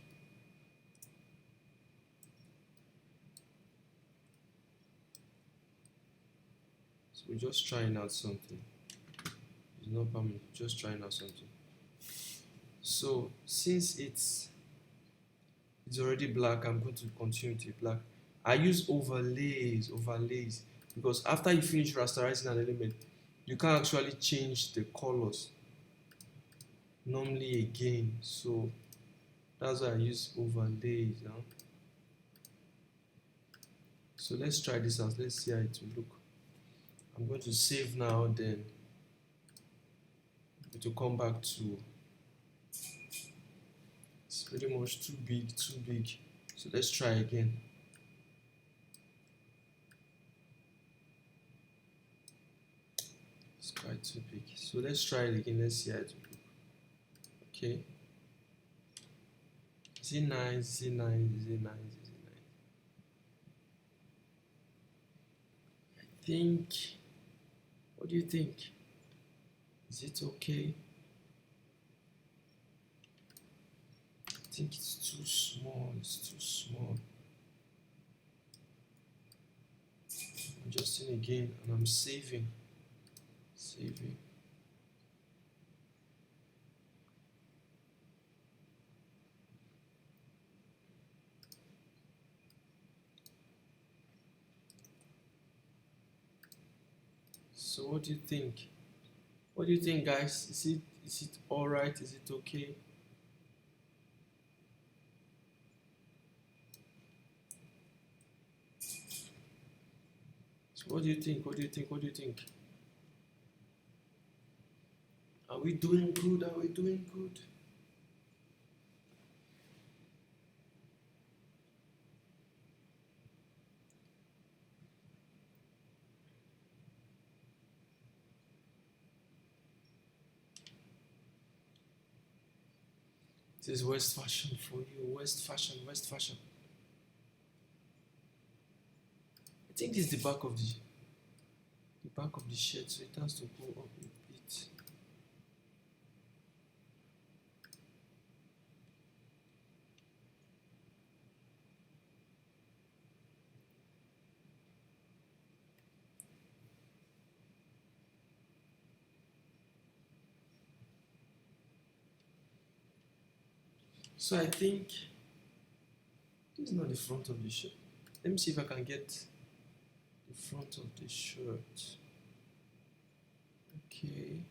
So we're just trying out something. It's not permanent, just trying out something. So since it's already black, I'm going to continue to black. I use overlays, because after you finish rasterizing an element, you can't actually change the colors normally again. So that's why I use overlays. So let's try this out. Let's see how it will look. I'm going to save now, then to come back to. It's pretty much too big. So let's try again. It's quite too big. So let's try it again. Let's see how it will look. Okay. Is it nice? Is it nice? Is it nice? Is it nice? I think. What do you think? Is it okay? I think it's too small. It's too small. I'm adjusting again, and I'm saving. So what do you think? What do you think, guys? Is it all right? Is it okay? So what do you think? What do you think? What do you think? Are we doing good? Are we doing good? This is West Fashion for you. West Fashion, West Fashion. I think this is the back of the shirt, so it has to go up a bit. So I think this is not the front of the shirt. Let me see if I can get the front of the shirt. Okay.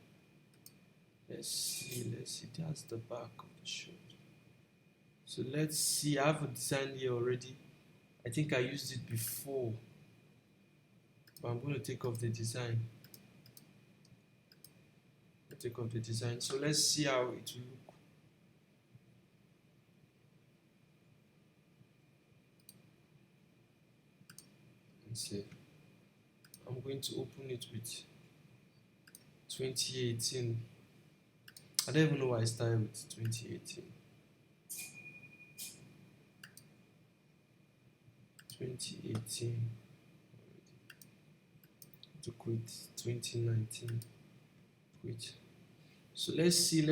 Let's see. That's the back of the shirt. So let's see. I have a design here already. I think I used it before, but I'm going to take off the design. So let's see how it will look. Let's see. I'm going to open it with 2018. I don't even know why I started with 2018. 2018. To quit 2019. Quit. So let's see.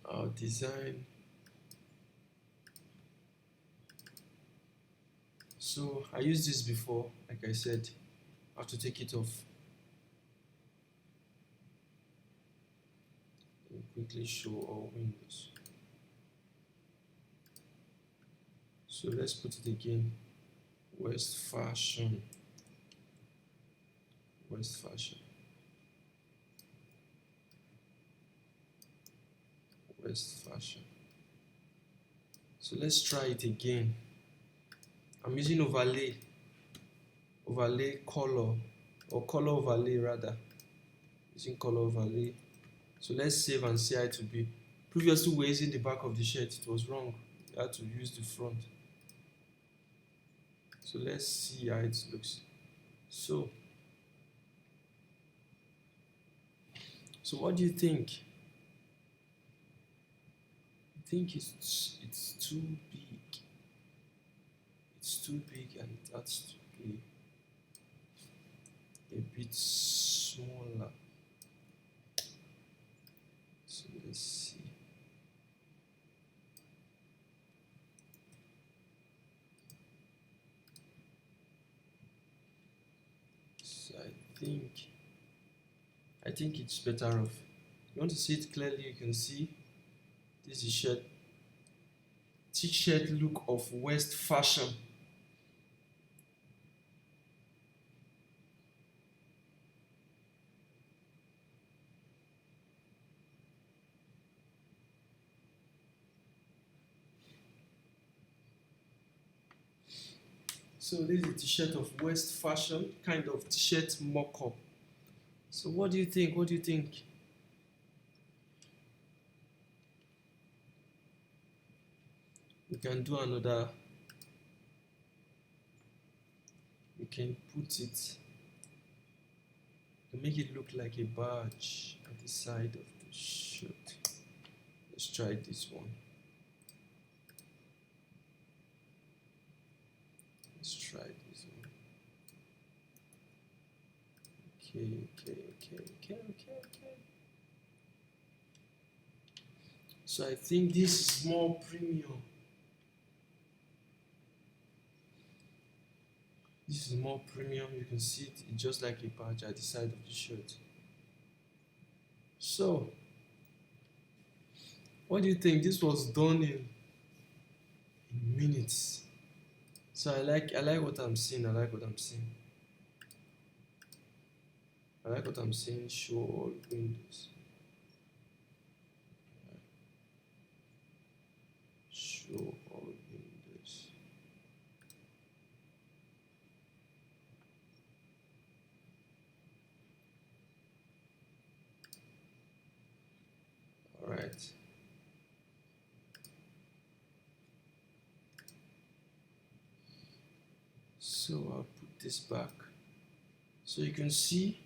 Our design. So I used this before, like I said. I have to take it off. Let me quickly show all windows. So let's put it again. West Fashion. So let's try it again. I'm using overlay color, or color overlay rather. Using color overlay. So let's save and see how it will be. Previously we were using the back of the shirt. It was wrong. You had to use the front. So let's see how it looks. So what do you think? I think it's too big. It's too big, and it has to be a bit smaller. So let's see. So I think it's better off. You want to see it clearly, you can see this is shirt. It's t-shirt look of West fashion. So this is a t-shirt of West fashion, kind of t-shirt mock-up. So what do you think? What do you think? We can do another. We can put it to make it look like a badge at the side of the shirt. Let's try this one. Let's try this one. Okay. So I think this is more premium. This is more premium. You can see it, it's just like a badge at the side of the shirt. So, what do you think? This was done in minutes. So I like what I'm seeing. I like what I'm seeing. Show all windows. Show all windows. All right. So I'll put this back so you can see.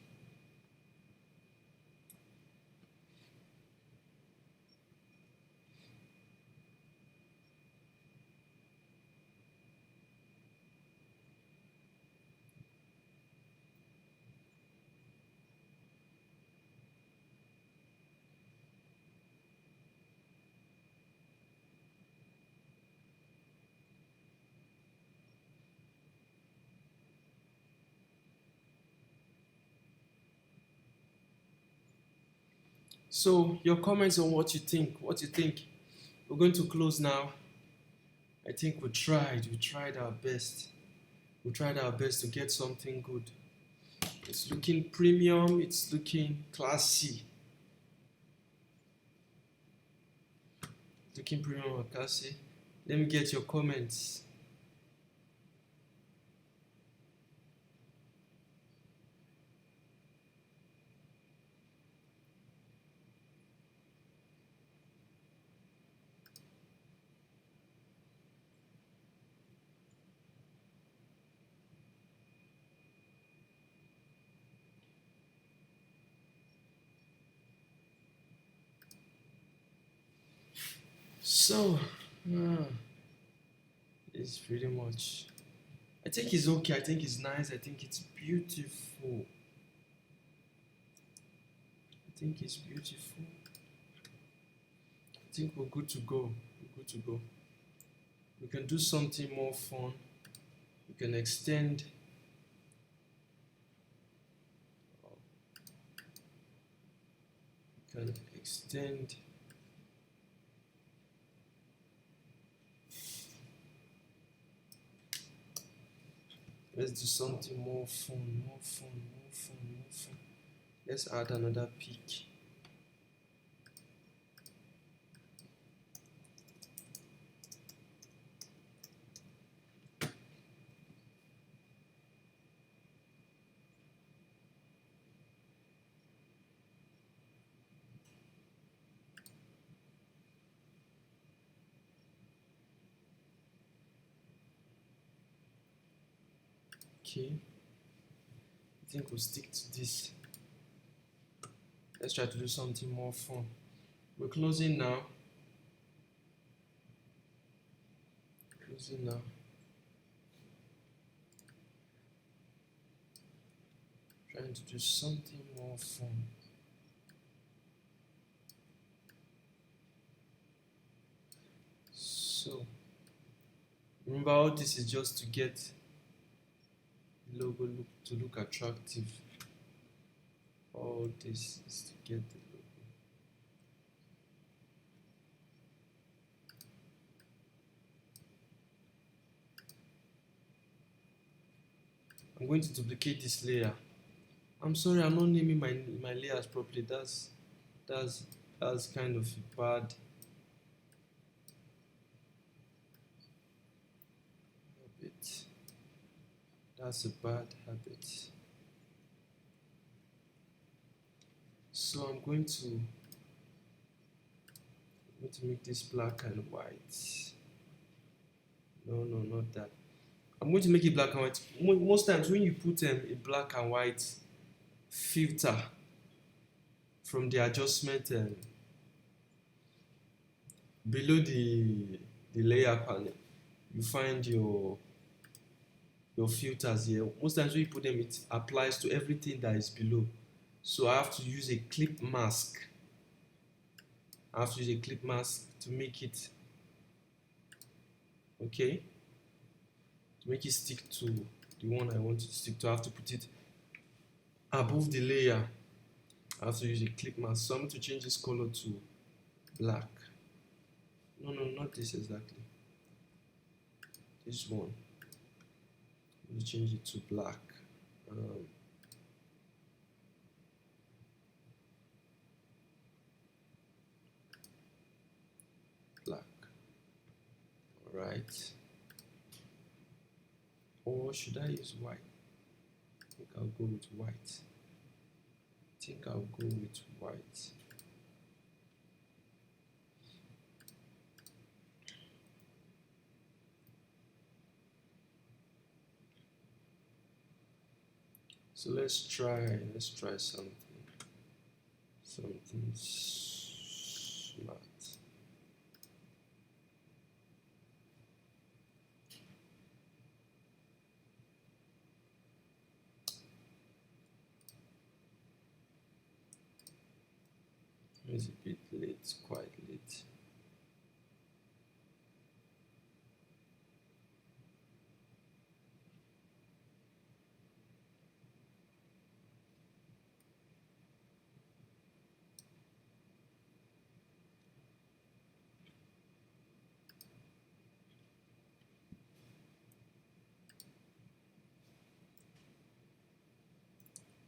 So your comments on what you think. We're going to close now. I think we tried our best. We tried our best to get something good. It's looking premium, it's looking classy. Looking premium and classy. Let me get your comments. So, it's pretty much. I think it's okay. I think it's nice. I think it's beautiful. I think it's beautiful. I think we're good to go. We're good to go. We can do something more fun. We can extend. We can extend. Let's do something more fun. Let's add another peak. Okay. I think we'll stick to this. Let's try to do something more fun. We're closing now. Trying to do something more fun. So, remember, all this is just to get the logo to look attractive. All this is to get the logo. I'm going to duplicate this layer. I'm sorry, I'm not naming my layers properly. That's kind of a bad habit. That's a bad habit. So I'm going to make this black and white. No, not that. I'm going to make it black and white. Most times when you put a black and white filter from the adjustment below the layer panel, you find your filters here. Most times when you put them, it applies to everything that is below. So I have to use a clip mask. I have to use a clip mask to make it, okay, to make it stick to the one I want it to stick to. I have to put it above the layer. I have to use a clip mask. So I'm going to change this color to black. No, not this exactly. This one. I'm going to change it to black. Black. Alright. Or should I use white? I think I'll go with white. So let's try something smart. It's a bit late, quite late.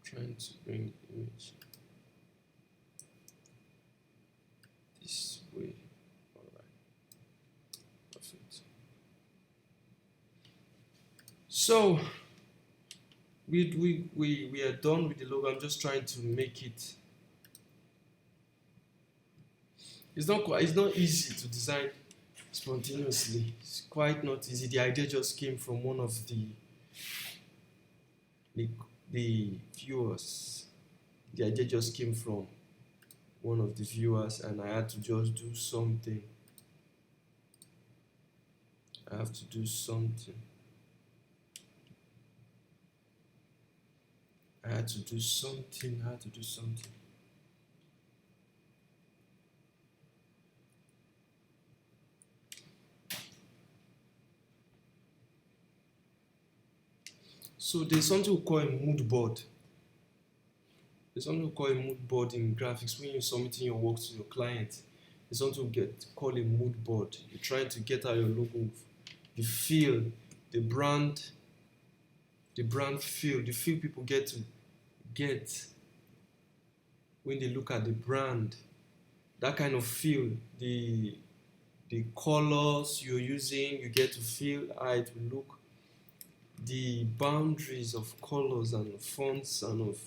Trying to bring the image this way. Alright, perfect. So we are done with the logo. I'm just trying to make it. It's not easy to design spontaneously. It's quite not easy. The idea just came from one of the viewers. The idea just came from one of the viewers, and I had to just do something. I have to do something. I had to do something. So there's something we call a mood board. There's something we call a mood board in graphics. When you're submitting your work to your client, there's something we call a mood board. You're trying to get out your logo, the feel, the brand feel, the feel people get when they look at the brand. That kind of feel, the colors you're using, you get to feel how it will look, the boundaries of colors and fonts and of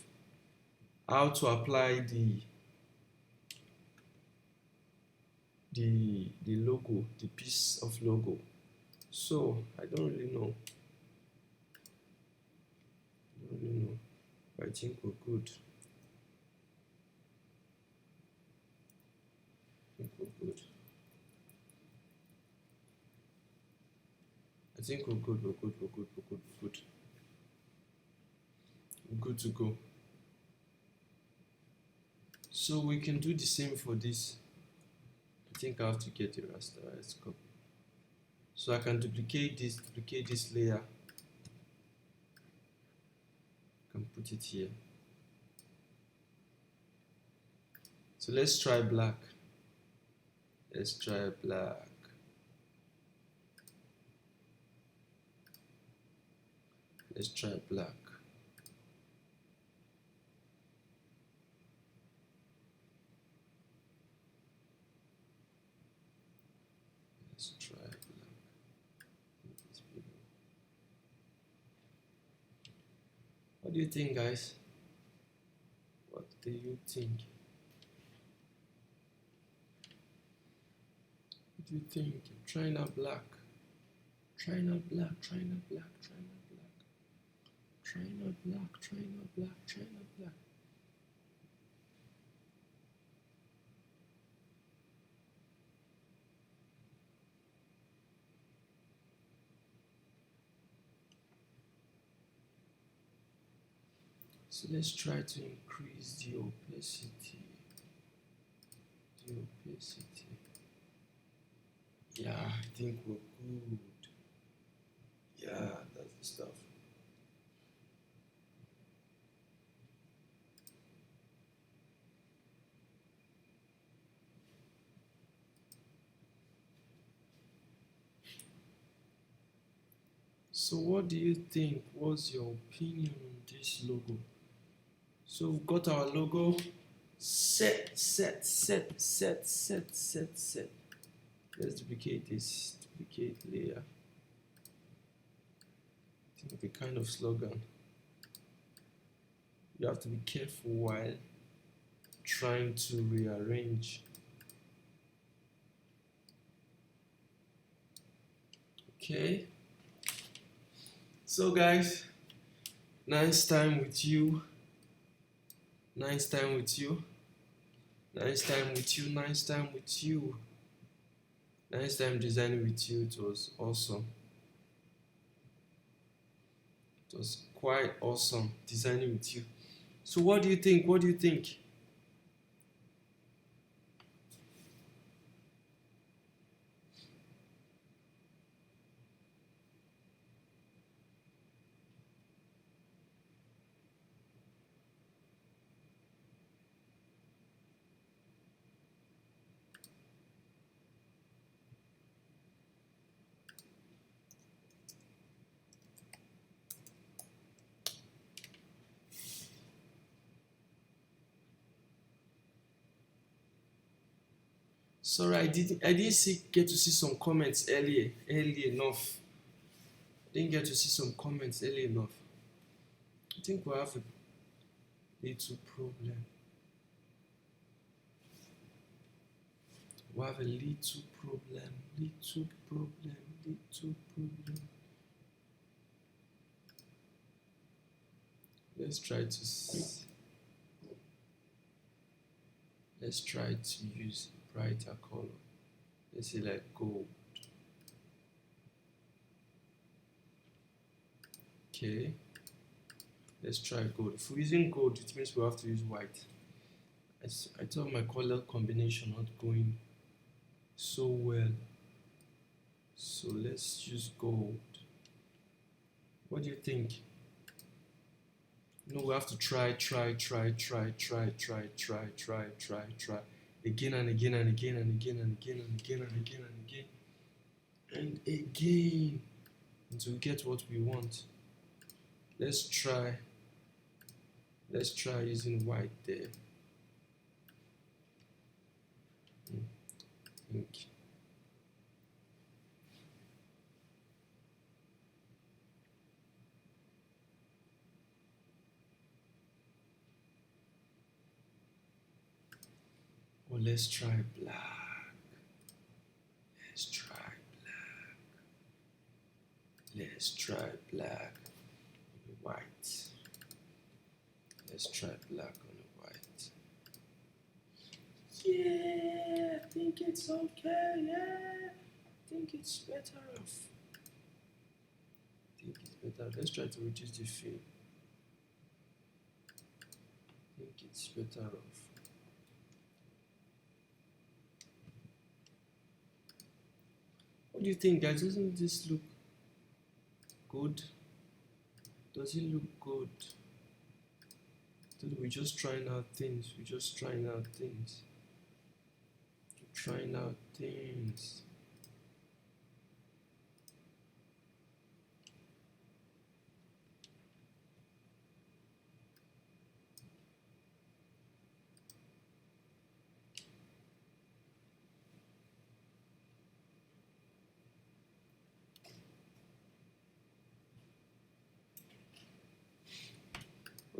how to apply the logo, the piece of logo. So I don't really know. But I think we're good. I think we're good. We're good to go. So we can do the same for this. I think I have to get the rasterized copy. So I can duplicate this layer. I can put it here. So let's try black. Let's try Let's try black. Let's try black. What do you think, guys? What do you think? What do you think? Trying out black. Trying out black. Trying out black. Trying out black. Trying out black. Trying out black. Trying out black. So let's try to increase the opacity. The opacity. Yeah, I think we're good. Yeah, that's the stuff. So what do you think? What's your opinion on this logo? So we've got our logo set. Let's duplicate this, duplicate layer. I think the kind of slogan. You have to be careful while trying to rearrange. Okay. So guys, nice time with you. Nice time with you. Nice time with you. Nice time with you. Nice time designing with you. It was awesome. It was quite awesome designing with you. So what do you think? What do you think? Sorry, I didn't get to see some comments early enough. I didn't get to see some comments early enough. I think we have a little problem. We have a little problem. Let's try to see. Let's try to use brighter color. Let's say like gold. Okay. Let's try gold. If we're using gold, it means we have to use white. I thought my color combination not going so well. So let's use gold. What do you think? No, we have to try again and again until we get what we want. Let's try using white there. Ink. Or let's try black. Let's try black on the white. Let's try black on the white. Yeah, I think it's okay. Yeah, I think it's better off. Let's try to reduce the fill. I think it's better off. What do you think, guys? Doesn't this look good? Does it look good? We're just trying out things.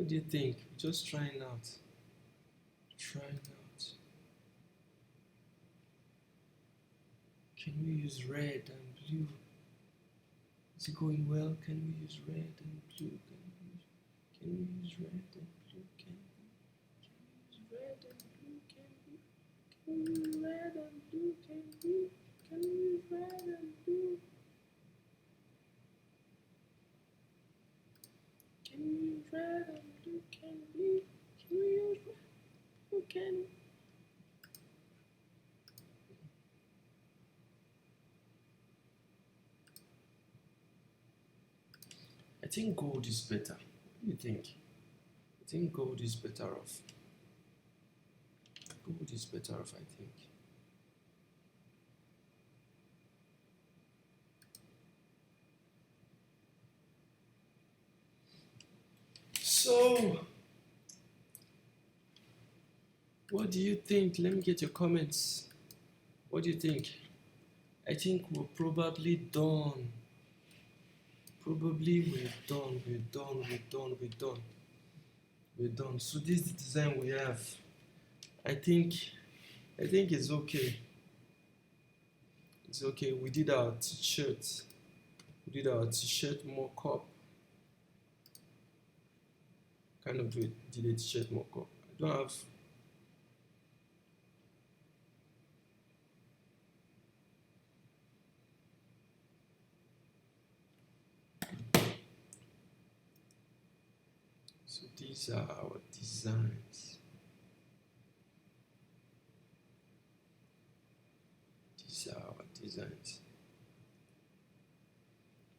What do you think? Just trying out. Trying out. Can we use red and blue? Is it going well? Can we use red and blue? Can we use red and blue? Can we use red and blue? Can we use red and blue? Can we use red and blue? Can we use red and blue? Can we use red? Who can? I think gold is better. What do you think? I think gold is better off. Gold is better off, I think. So, what do you think? Let me get your comments. What do you think? I think we're probably done. Probably we're done. So this is the design we have. I think it's okay. It's okay. We did our t-shirt. Mock-up. Kind of did a t-shirt mock-up. I don't have. So these are our designs.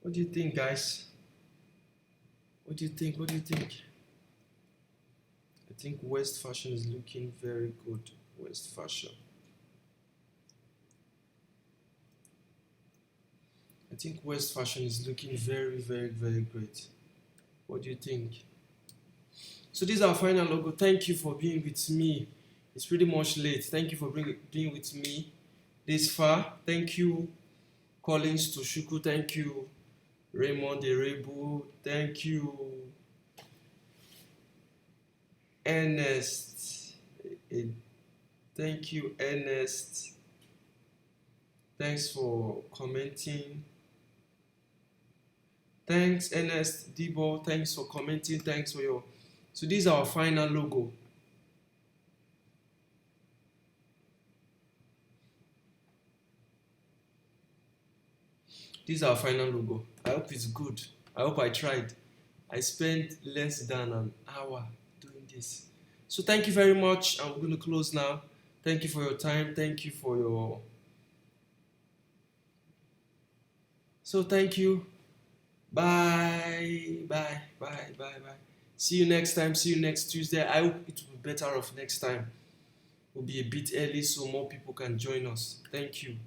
What do you think, guys? What do you think? I think West Fashion is looking very good. West Fashion. I think West Fashion is looking very great. What do you think? So this is our final logo. Thank you for being with me. It's pretty much late. Thank you for being with me this far. Thank you, Collins Toshuku. Thank you, Raymond Erebu. Thank you, Ernest. Thank you, Ernest. Thanks for commenting. Thanks, Ernest Debo. Thanks for commenting. Thanks for your. So this is our final logo. This is our final logo. I hope it's good. I hope I tried. I spent less than an hour doing this. So thank you very much. I'm going to close now. Thank you for your time. Thank you for your. So thank you. Bye. See you next time. See you next Tuesday. I hope it will be better off next time. We'll be a bit early so more people can join us. Thank you.